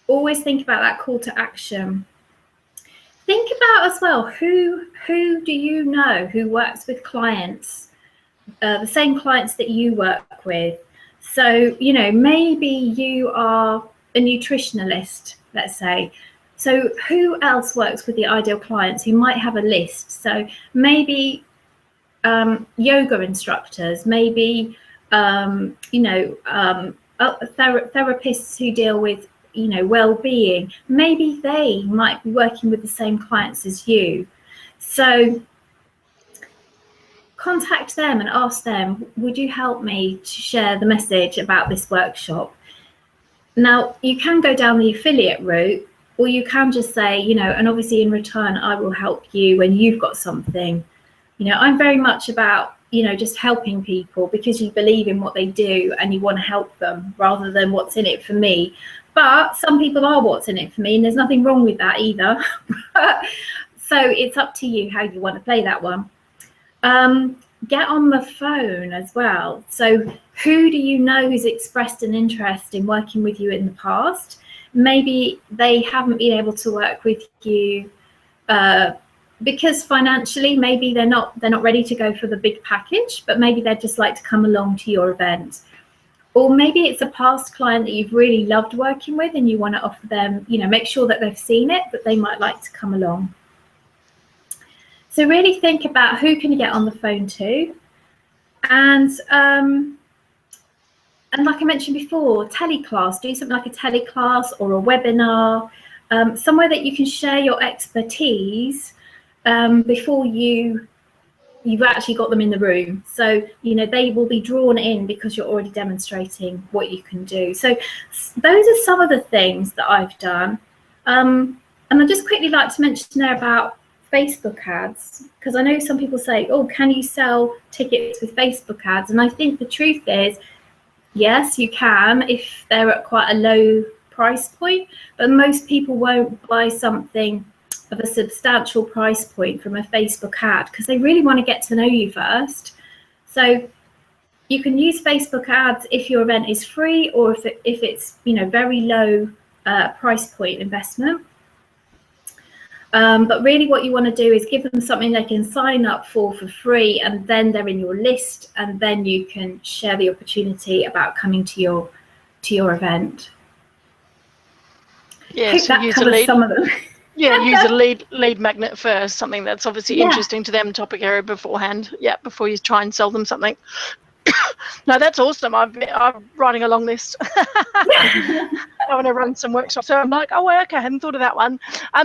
Always think about that call to action. Think about as well, who do you know who works with clients, the same clients that you work with? So, you know, maybe you are a nutritionalist, let's say. So who else works with the ideal clients who might have a list? So maybe yoga instructors, maybe, you know, therapists who deal with, you know, well-being. Maybe they might be working with the same clients as you. So contact them and ask them, would you help me to share the message about this workshop? Now, you can go down the affiliate route, or you can just say, you know, and obviously in return, I will help you when you've got something. You know, I'm very much about, you know, just helping people because you believe in what they do and you want to help them rather than what's in it for me. But some people are what's in it for me, and there's nothing wrong with that either. So it's up to you how you want to play that one. Get on the phone as well. So who do you know who's expressed an interest in working with you in the past? Maybe they haven't been able to work with you because financially, maybe they're not ready to go for the big package, but maybe they'd just like to come along to your event. Or maybe it's a past client that you've really loved working with and you want to offer them, you know, make sure that they've seen it, but they might like to come along. So really think about who can you get on the phone to. And like I mentioned before, teleclass, do something like a teleclass or a webinar, somewhere that you can share your expertise before you've actually got them in the room. So, you know, they will be drawn in because you're already demonstrating what you can do. So those are some of the things that I've done. And I'd just quickly like to mention there about Facebook ads, because I know some people say, oh, can you sell tickets with Facebook ads? And I think the truth is, yes, you can if they're at quite a low price point, but most people won't buy something of a substantial price point from a Facebook ad because they really want to get to know you first. So you can use Facebook ads if your event is free, or if it's, you know, very low price point investment. But really what you want to do is give them something they can sign up for free, and then they're in your list, and then you can share the opportunity about coming to your event. Yeah, Hope so that use a covers lead. some of them. Yeah, use a lead magnet first, something that's obviously interesting to them, topic area beforehand. Yeah, before you try and sell them something. No, that's awesome. I'm writing a long list. I want to run some workshops, so I'm like, oh, okay, I hadn't thought of that one.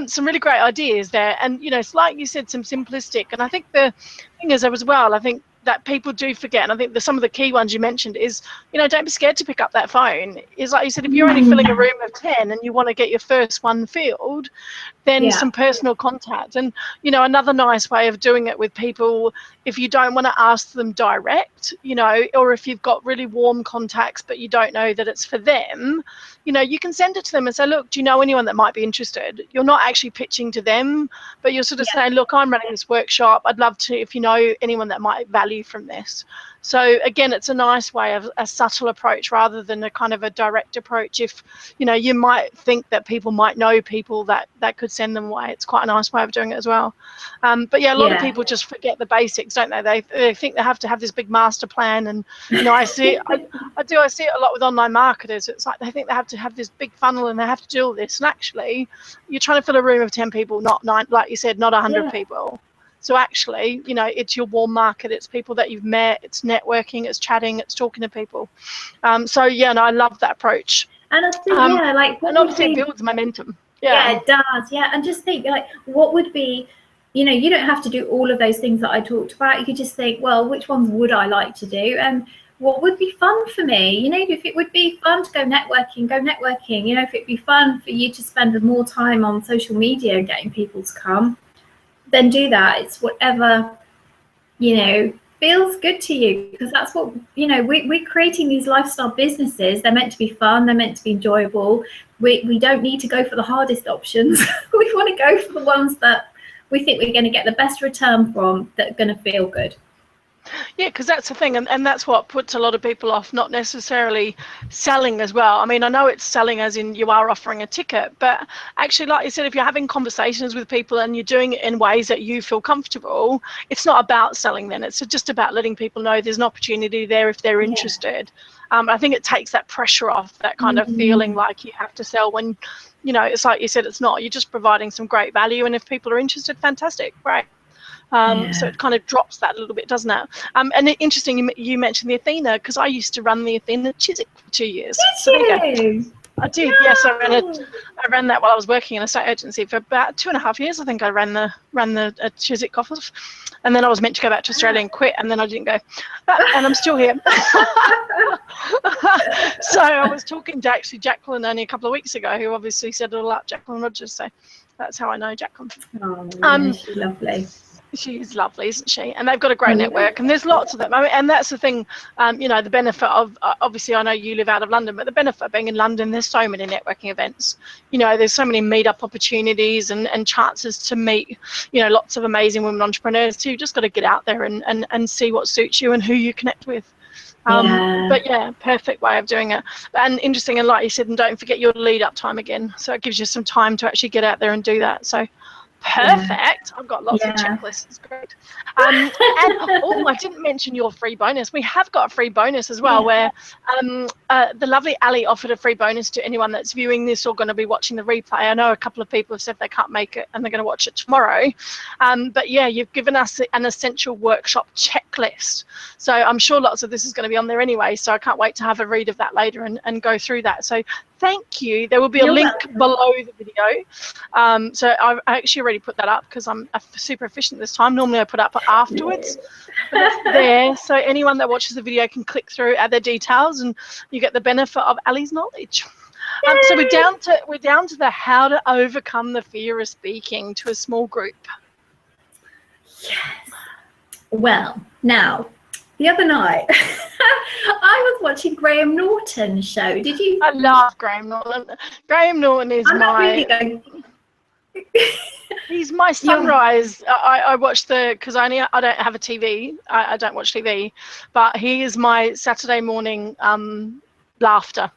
Some really great ideas there, and you know, it's like you said, some simplistic. And I think the thing is, as well, I think that people do forget, and I think some of the key ones you mentioned is, you know, don't be scared to pick up that phone. Is like you said, if you're only filling a room of 10 and you want to get your first one filled, then some personal contact. And you know, another nice way of doing it with people, if you don't want to ask them direct, you know, or if you've got really warm contacts but you don't know that it's for them, you know, you can send it to them and say, look, do you know anyone that might be interested? You're not actually pitching to them, but you're sort of saying, look, I'm running this workshop, I'd love to, if you know anyone that might value from this. So again, it's a nice way of a subtle approach rather than a kind of a direct approach. If, you know, you might think that people might know people that could send them away. It's quite a nice way of doing it as well. But yeah, a lot of people just forget the basics, don't they? They think they have to have this big master plan. And, you know, I see it a lot with online marketers. It's like they think they have to have this big funnel and they have to do all this. And actually, you're trying to fill a room of 10 people, not 9, like you said, not 100 people. So actually, you know, it's your warm market, it's people that you've met, it's networking, it's chatting, it's talking to people. So yeah, no, I love that approach. And I think, like, and obviously it builds momentum. Yeah, it does. Yeah, and just think, like, what would be, you know, you don't have to do all of those things that I talked about. You could just think, well, which ones would I like to do, and what would be fun for me? You know, if it would be fun to go networking, go networking. You know, if it'd be fun for you to spend more time on social media and getting people to come, then do that. It's whatever, you know, feels good to you, because that's what, you know, we're creating these lifestyle businesses. They're meant to be fun, they're meant to be enjoyable. We don't need to go for the hardest options. We want to go for the ones that we think we're going to get the best return from, that are going to feel good. Yeah, because that's the thing, and that's what puts a lot of people off, not necessarily selling as well. I mean, I know it's selling as in you are offering a ticket, but actually, like you said, if you're having conversations with people and you're doing it in ways that you feel comfortable, it's not about selling then. It's just about letting people know there's an opportunity there if they're interested. I think it takes that pressure off, that kind of feeling like you have to sell when, you know, it's like you said, it's not. You're just providing some great value, and if people are interested, fantastic, great. So it kind of drops that a little bit, doesn't it? And interesting, you mentioned the Athena, because I used to run the Athena Chiswick for 2 years. I did, yes. I ran that while I was working in a state agency for about 2.5 years. I think I ran the Chiswick office, and then I was meant to go back to Australia and quit, and then I didn't go, and I'm still here. So I was talking to actually Jacqueline only a couple of weeks ago, who obviously set it all up, Jacqueline Rogers. So that's how I know Jacqueline. Oh, yeah, she's lovely. She's lovely, isn't she? And they've got a great network, and there's lots of them. I mean, and that's the thing, you know, the benefit of, obviously I know you live out of London, but the benefit of being in London, there's so many networking events. You know, there's so many meetup opportunities and chances to meet, you know, lots of amazing women entrepreneurs too. You've just got to get out there and see what suits you and who you connect with. But yeah, perfect way of doing it. And interesting, and like you said, and don't forget your lead up time again. So it gives you some time to actually get out there and do that. So perfect. I've got lots of checklists. It's great. And I didn't mention your free bonus. We have got a free bonus as well, where the lovely Ali offered a free bonus to anyone that's viewing this or going to be watching the replay. I know a couple of people have said they can't make it and they're going to watch it tomorrow. But yeah, you've given us an essential workshop checklist. So I'm sure lots of this is going to be on there anyway. So I can't wait to have a read of that later and go through that. So thank you. There will be a link below the video. So I've actually already put that up because I'm super efficient this time. Normally I put up afterwards. But it's there, so anyone that watches the video can click through, add their details, and you get the benefit of Ali's knowledge. So we're down to the how to overcome the fear of speaking to a small group. Yes. Well, now, the other night, I was watching Graham Norton's show. Did you? I love Graham Norton. Graham Norton is He's my sunrise. I watch because I don't have a TV. I don't watch TV, but he is my Saturday morning laughter,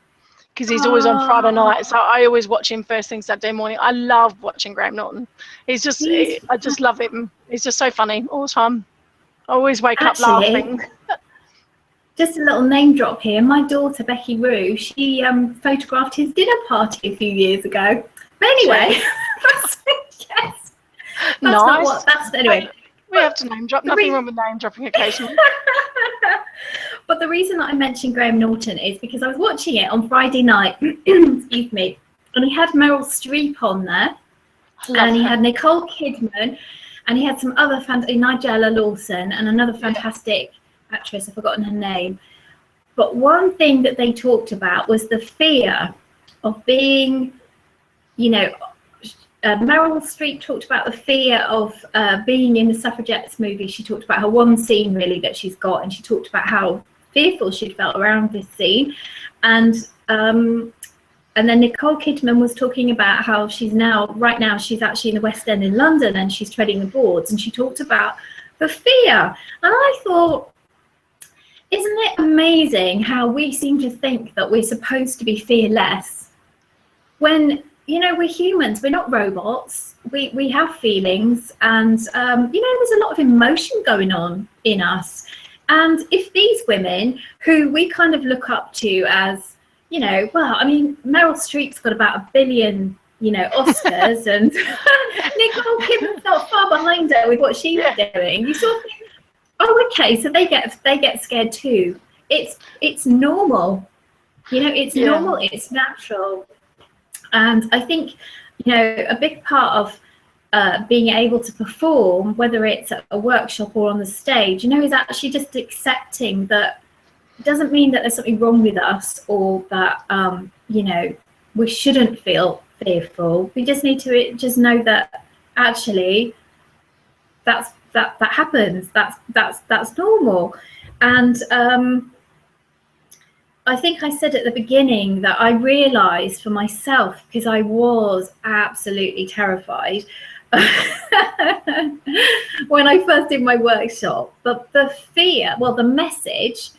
because he's always on Friday night. So I always watch him first thing Saturday morning. I love watching Graham Norton. I just love him. He's just so funny all the time. I always wake up laughing. Just a little name drop here. My daughter, Becky Rue, she photographed his dinner party a few years ago. But anyway, yes. Nice. Anyway. We have to name drop. Nothing wrong with name dropping occasionally. But the reason that I mentioned Graham Norton is because I was watching it on Friday night, excuse me, and he had Meryl Streep on there, and he had Nicole Kidman, and he had some other Nigella Lawson, and another fantastic actress, I've forgotten her name. But one thing that they talked about was the fear of being, Meryl Streep talked about the fear of being in the Suffragettes movie. She talked about her one scene really that she's got, and she talked about how fearful she'd felt around this scene. And then Nicole Kidman was talking about how right now she's actually in the West End in London, and she's treading the boards, and she talked about the fear. And I thought, isn't it amazing how we seem to think that we're supposed to be fearless when, we're humans, we're not robots. We have feelings, and, there's a lot of emotion going on in us. And if these women who we kind of look up to as, Meryl Streep's got about 1 billion, Oscars, and Nicole Kidman's not far behind her with what she was doing. You sort of think, oh, okay, so they get scared too. It's normal, it's normal, it's natural. And I think, a big part of being able to perform, whether it's at a workshop or on the stage, is actually just accepting that it doesn't mean that there's something wrong with us, or that, we shouldn't feel fearful. We just need to just know that actually that happens. That's normal. And I think I said at the beginning that I realized for myself, because I was absolutely terrified when I first did my workshop, but the fear, the message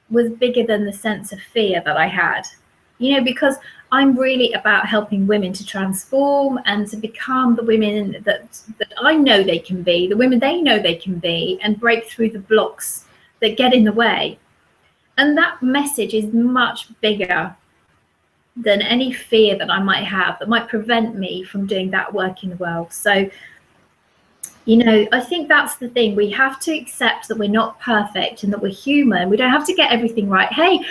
was bigger than the sense of fear that I had, because I'm really about helping women to transform and to become the women that I know they can be, the women they know they can be, and break through the blocks that get in the way. And that message is much bigger than any fear that I might have that might prevent me from doing that work in the world. So, I think that's the thing. We have to accept that we're not perfect and that we're human. We don't have to get everything right. Hey,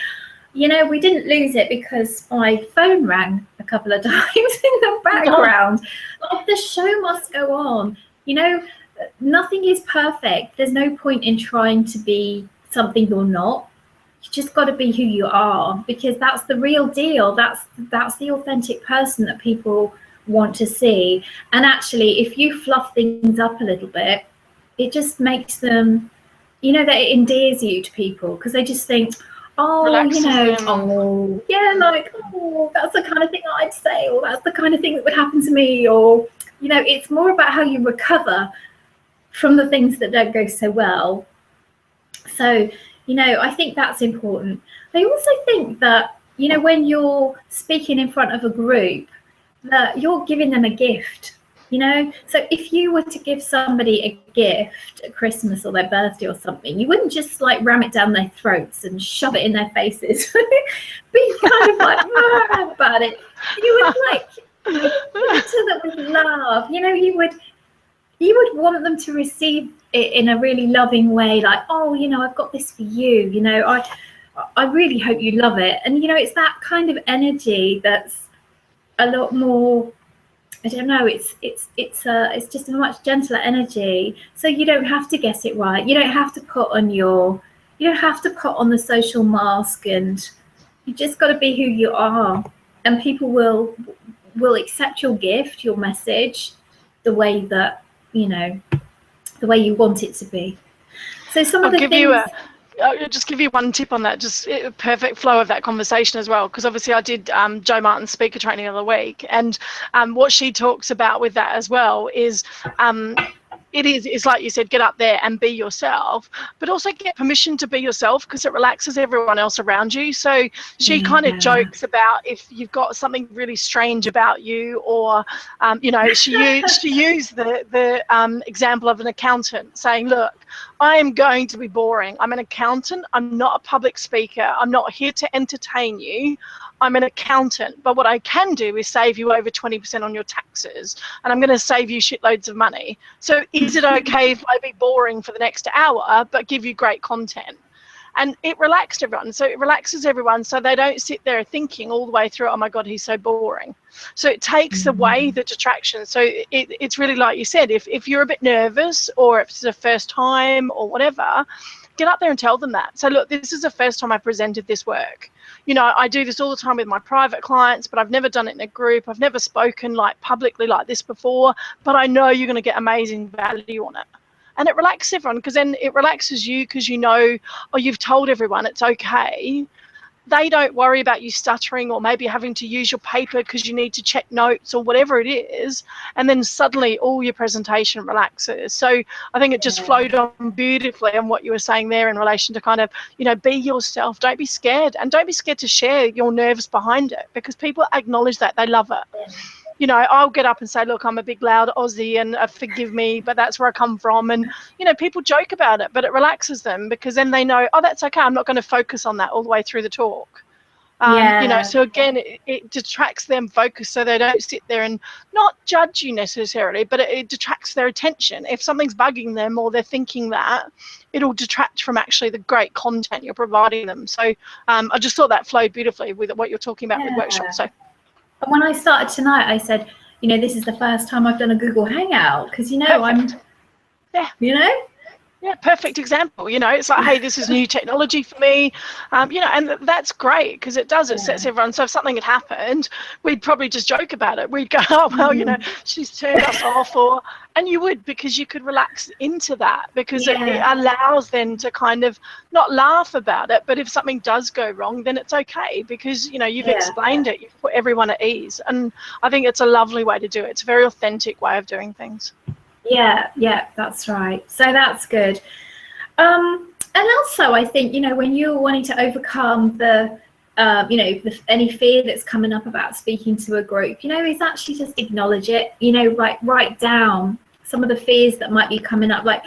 we didn't lose it because my phone rang a couple of times in the background. Like, the show must go on. Nothing is perfect. There's no point in trying to be something you're not. You just got to be who you are, because that's the real deal. That's the authentic person that people want to see. And actually, if you fluff things up a little bit, it just makes them, that it endears you to people, because they just think, that's the kind of thing I'd say, or that's the kind of thing that would happen to me, or, it's more about how you recover from the things that don't go so well. So, I think that's important. I also think that, when you're speaking in front of a group, that you're giving them a gift, So if you were to give somebody a gift at Christmas or their birthday or something, you wouldn't just ram it down their throats and shove it in their faces. Be kind of about it. You would to them with love. You would want them to receive it in a really loving way, like, oh, I've got this for you, I really hope you love it. And it's that kind of energy that's a lot more, I don't know, it's just a much gentler energy. So you don't have to get it right. You don't have to put on the social mask, and you just got to be who you are, and people will accept your gift, your message, the way that the way you want it to be. So some of the things. I'll just give you one tip on that, just perfect flow of that conversation as well, because obviously I did Jo Martin's speaker training the other week, and what she talks about with that as well is it's like you said, get up there and be yourself, but also get permission to be yourself, because it relaxes everyone else around you. So she kind of jokes about if you've got something really strange about you, or you know, she used the example of an accountant saying, look, I am going to be boring. I'm an accountant. I'm not a public speaker. I'm not here to entertain you. I'm an accountant, but what I can do is save you over 20% on your taxes, and I'm going to save you shitloads of money. So is it okay if I be boring for the next hour, but give you great content? And it relaxed everyone. So it relaxes everyone, so they don't sit there thinking all the way through, oh my God, he's so boring. So it takes away the distraction. So it's really like you said, if you're a bit nervous, or if it's the first time or whatever, get up there and tell them that. So look, this is the first time I presented this work. You know, I do this all the time with my private clients, but I've never done it in a group. I've never spoken like publicly like this before, but I know you're going to get amazing value on it. And it relaxes everyone, because then it relaxes you, because you know, oh, you've told everyone it's okay. They don't worry about you stuttering, or maybe having to use your paper because you need to check notes or whatever it is. And then suddenly all your presentation relaxes. So I think it just flowed on beautifully on what you were saying there in relation to kind of, you know, be yourself. Don't be scared, and don't be scared to share your nerves behind it, because people acknowledge that. They love it. You know, I'll get up and say, look, I'm a big, loud Aussie, and forgive me, but that's where I come from. And, you know, people joke about it, but it relaxes them, because then they know, oh, that's okay. I'm not going to focus on that all the way through the talk. You know, so again, it detracts them focus, so they don't sit there and not judge you necessarily, but it detracts their attention. If something's bugging them, or they're thinking that, it'll detract from actually the great content you're providing them. So I just thought that flowed beautifully with what you're talking about with workshops. So. And when I started tonight, I said, you know, this is the first time I've done a Google Hangout, because, you know, Perfect. you know? Yeah, perfect example. You know, it's like, hey, this is new technology for me. You know, and that's great, because it sets everyone. So if something had happened, we'd probably just joke about it. We'd go, oh, well, you know, she's turned us off, and you would, because you could relax into that, because it allows them to kind of not laugh about it, but if something does go wrong, then it's okay, because, you know, you've explained it, you've put everyone at ease. And I think it's a lovely way to do it. It's a very authentic way of doing things. Yeah, that's right. So that's good. And also, I think, you know, when you're wanting to overcome the, you know, any fear that's coming up about speaking to a group, you know, is actually just acknowledge it. You know, write down some of the fears that might be coming up. Like,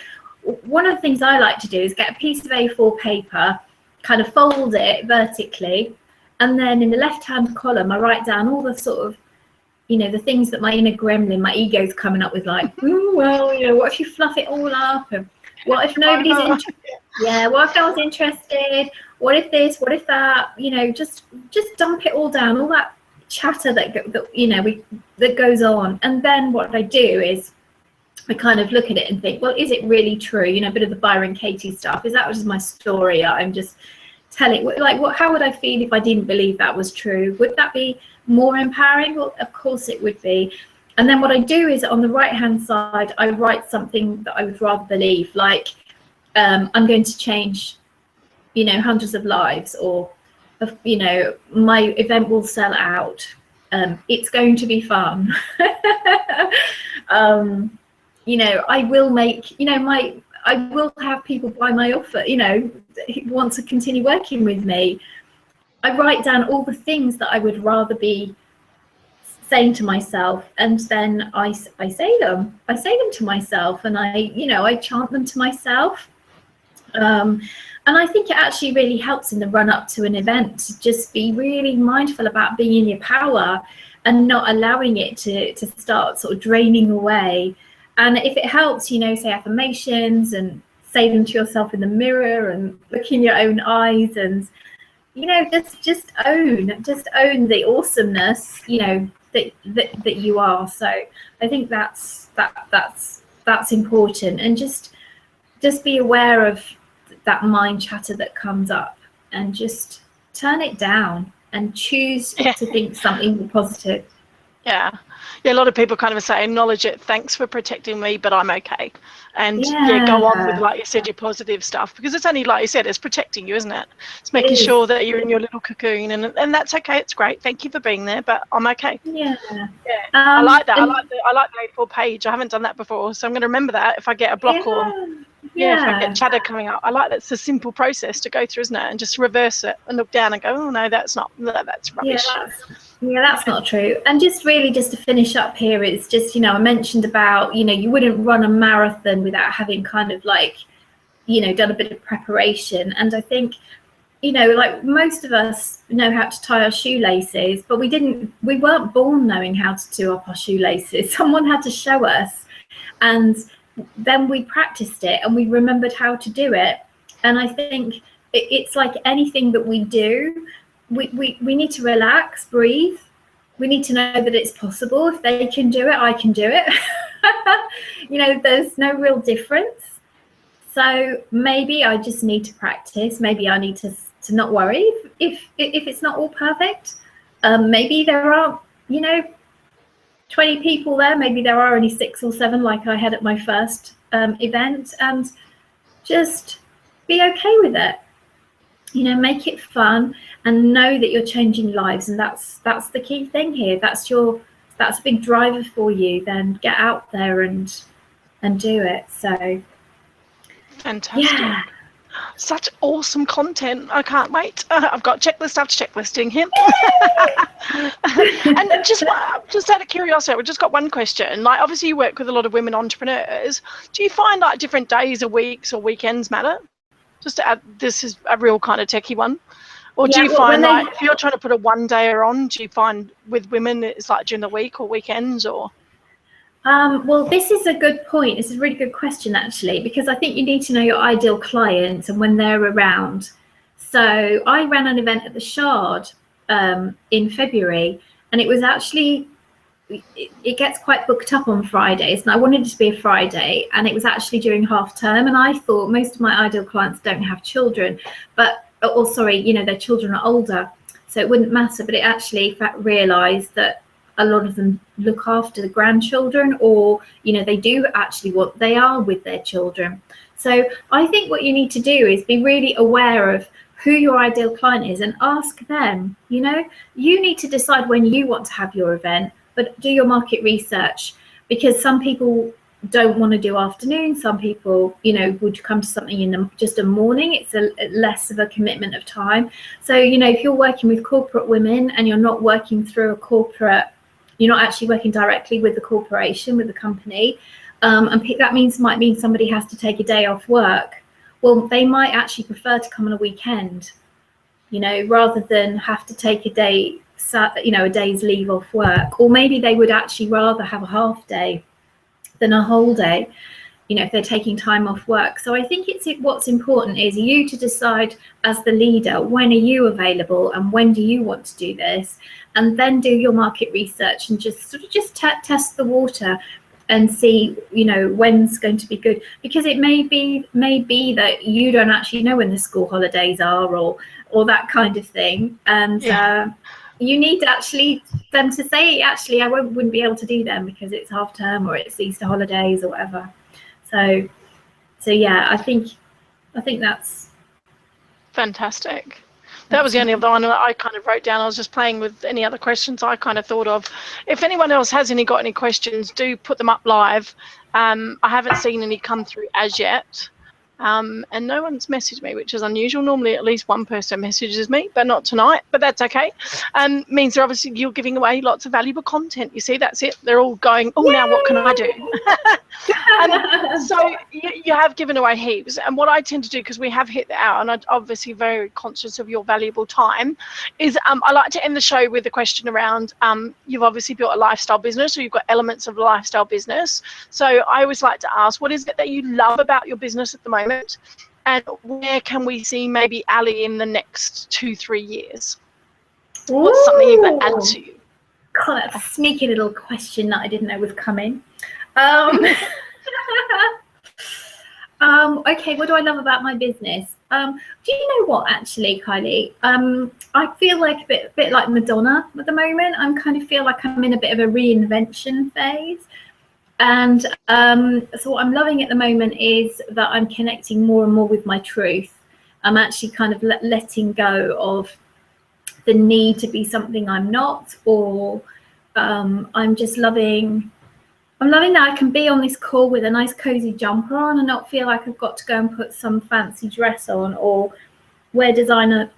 one of the things I like to do is get a piece of A4 paper, kind of fold it vertically, and then in the left-hand column, I write down all the sort of, you know, the things that my inner gremlin, my ego's coming up with, like, well, you know, what if you fluff it all up? And what if nobody's interested? Yeah, what if no one's interested? What if this? What if that? You know, just dump it all down, all that chatter that you know, that goes on. And then what I do is I kind of look at it and think, well, is it really true? You know, a bit of the Byron Katie stuff. Is that just my story? I'm just telling, like, how would I feel if I didn't believe that was true? Would that be more empowering? Well, of course it would be. And then what I do is, on the right hand side, I write something that I would rather believe, like, I'm going to change, you know, hundreds of lives, or, you know, my event will sell out, it's going to be fun. You know, I will make, you know, I will have people buy my offer, you know, who want to continue working with me. I write down all the things that I would rather be saying to myself, and then I say them to myself, and I chant them to myself. And I think it actually really helps in the run up to an event to just be really mindful about being in your power and not allowing it to start sort of draining away. And if it helps, you know, say affirmations and say them to yourself in the mirror and look in your own eyes, and, you know, just own the awesomeness, you know, that you are. So I think that's important, and just be aware of that mind chatter that comes up, and just turn it down and choose to think something positive. Yeah. Yeah, a lot of people kind of say, acknowledge it, thanks for protecting me, but I'm okay. And go on with, like you said, your positive stuff, because it's only, like you said, it's protecting you, isn't it? It's making sure that you're in your little cocoon, and that's okay. It's great. Thank you for being there, but I'm okay. Yeah. I like that. I like the A4 page. I haven't done that before, so I'm going to remember that if I get a block or if I get chatter coming up. I like that. It's a simple process to go through, isn't it? And just reverse it and look down and go, oh no, that's rubbish. That's not true. And just to finish up here, it's just, I mentioned about, you wouldn't run a marathon without having kind of like, done a bit of preparation. And I think, like most of us know how to tie our shoelaces, but we weren't born knowing how to do up our shoelaces. Someone had to show us, and then we practiced it and we remembered how to do it. And I think it's like anything that we do, we need to relax, breathe. We need to know that it's possible. If they can do it, I can do it. There's no real difference. So maybe I just need to practice. Maybe I need to not worry if it's not all perfect. Maybe there aren't, 20 people there. Maybe there are only 6 or 7 like I had at my first event, and just be okay with it. Make it fun and know that you're changing lives, and that's the key thing here. That's a big driver for you. Then get out there and do it. So fantastic. Yeah. Such awesome content. I can't wait. I've got checklist after checklisting here. And just out of curiosity, we've just got one question. Like, obviously you work with a lot of women entrepreneurs. Do you find like different days or weeks or weekends matter? Just to add, this is a real kind of techie one. Or do you find like if you're trying to put a one dayer on, do you find with women it's like during the week or weekends or? Well, this is a good point. This is a really good question, actually, because I think you need to know your ideal clients and when they're around. So I ran an event at the Shard in February, and it was actually, it gets quite booked up on Fridays, and I wanted it to be a Friday, and it was actually during half term, and I thought most of my ideal clients don't have children, their children are older, so it wouldn't matter. But it actually, in fact, realised that a lot of them look after the grandchildren, or they do actually they are with their children. So I think what you need to do is be really aware of who your ideal client is and ask them. You need to decide when you want to have your event, but do your market research, because some people don't want to do afternoon. Some people would come to something in just a morning. It's a less of a commitment of time. So if you're working with corporate women and you're not working through a corporate, you're not actually working directly with the corporation, with the company, and that might mean somebody has to take a day off work. Well, they might actually prefer to come on a weekend, rather than have to take a day, a day's leave off work. Or maybe they would actually rather have a half day than a whole day, if they're taking time off work. So I think what's important is you to decide as the leader, when are you available and when do you want to do this? And then do your market research and just test the water and see, when's going to be good. Because it may be that you don't actually know when the school holidays are or that kind of thing. And you need actually them to say, actually, I wouldn't be able to do them because it's half term or it's Easter holidays or whatever. So yeah, I think that's fantastic. That was the only other one I kind of wrote down. I was just playing with any other questions I kind of thought of. If anyone else has got any questions, do put them up live. I haven't seen any come through as yet. And no one's messaged me, which is unusual. Normally at least one person messages me, but not tonight, but that's okay. Means they're obviously, you're giving away lots of valuable content. You see, that's it. They're all going, oh, now what can I do? So you have given away heaps. And what I tend to do, because we have hit the hour, and I'm obviously very conscious of your valuable time, is I like to end the show with a question around, you've obviously built a lifestyle business, or you've got elements of a lifestyle business. So I always like to ask, what is it that you love about your business at the moment? And where can we see maybe Ali in the next 2-3 years? What's something you can add to? God, that's a sneaky little question that I didn't know was coming. Okay, what do I love about my business? Do you know what, actually, Kylie? I feel like a bit like Madonna at the moment. I kind of feel like I'm in a bit of a reinvention phase. And so what I'm loving at the moment is that I'm connecting more and more with my truth. I'm actually kind of letting go of the need to be something I'm not, or I'm just loving that I can be on this call with a nice cozy jumper on and not feel like I've got to go and put some fancy dress on or wear designer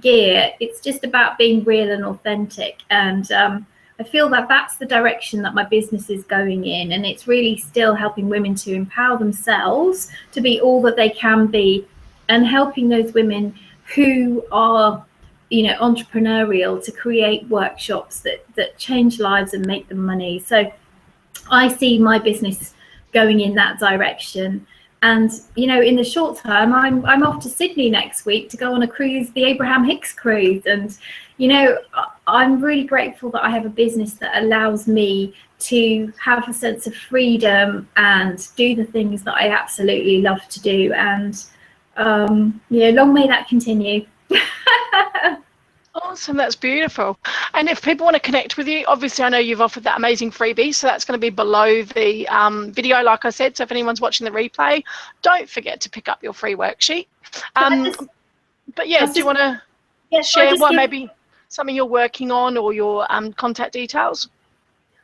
gear. It's just about being real and authentic. And I feel that that's the direction that my business is going in. And it's really still helping women to empower themselves to be all that they can be, and helping those women who are, you know, entrepreneurial to create workshops that change lives and make them money. So I see my business going in that direction. And, you know, in the short term, I'm off to Sydney next week to go on a cruise, the Abraham Hicks cruise. And, you know, I'm really grateful that I have a business that allows me to have a sense of freedom and do the things that I absolutely love to do. And, you know, long may that continue. Awesome, that's beautiful. And if people want to connect with you, obviously I know you've offered that amazing freebie, so that's going to be below the video, like I said. So if anyone's watching the replay, don't forget to pick up your free worksheet. But yeah, do you want to share maybe something you're working on, or your contact details?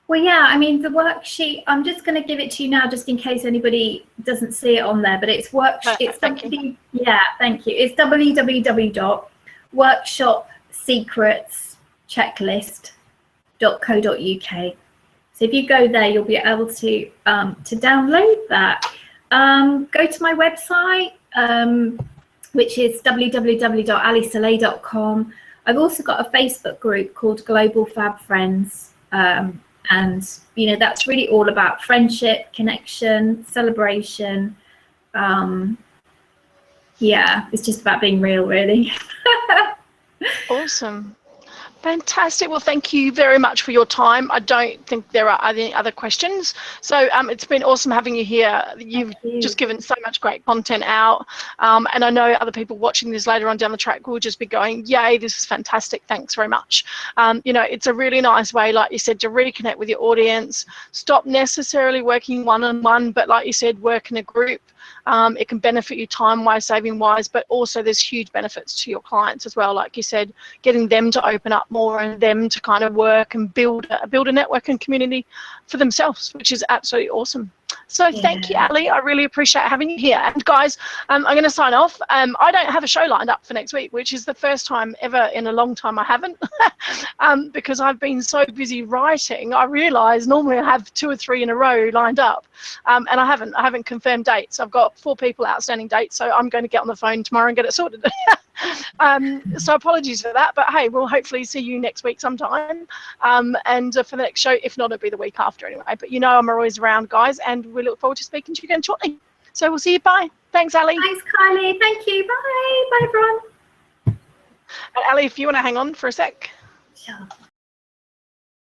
Well, yeah, I mean, the worksheet, I'm just going to give it to you now just in case anybody doesn't see it on there, but it's worksheet. Thank you. Yeah, thank you. It's www.workshopsecretschecklist.co.uk. So if you go there, you'll be able to download that. Go to my website, which is www.alisoleil.com. I've also got a Facebook group called Global Fab Friends. And, you know, that's really all about friendship, connection, celebration. Yeah, it's just about being real, really. Awesome. Fantastic. Well, thank you very much for your time. I don't think there are any other questions. So it's been awesome having you here. You've just given so much great content out. And I know other people watching this later on down the track will just be going, yay, this is fantastic. Thanks very much. You know, it's a really nice way, like you said, to reconnect with your audience. Stop necessarily working one-on-one, but like you said, work in a group. It can benefit you time-wise, saving-wise, but also there's huge benefits to your clients as well. Like you said, getting them to open up more and them to kind of work and build a network and community for themselves, which is absolutely awesome. So thank you, Ali. I really appreciate having you here. And guys, I'm going to sign off. I don't have a show lined up for next week, which is the first time ever in a long time I haven't, because I've been so busy writing. I realise normally I have 2 or 3 in a row lined up, and I haven't confirmed dates. I've got 4 people outstanding dates, so I'm going to get on the phone tomorrow and get it sorted. So apologies for that, but hey, we'll hopefully see you next week sometime, and for the next show. If not, it'll be the week after anyway. But you know I'm always around, guys, and we look forward to speaking to you again shortly. So we'll see you. Bye. Thanks, Ali. Thanks, Kylie. Thank you. Bye. Bye, everyone. And Ali, if you want to hang on for a sec. Sure.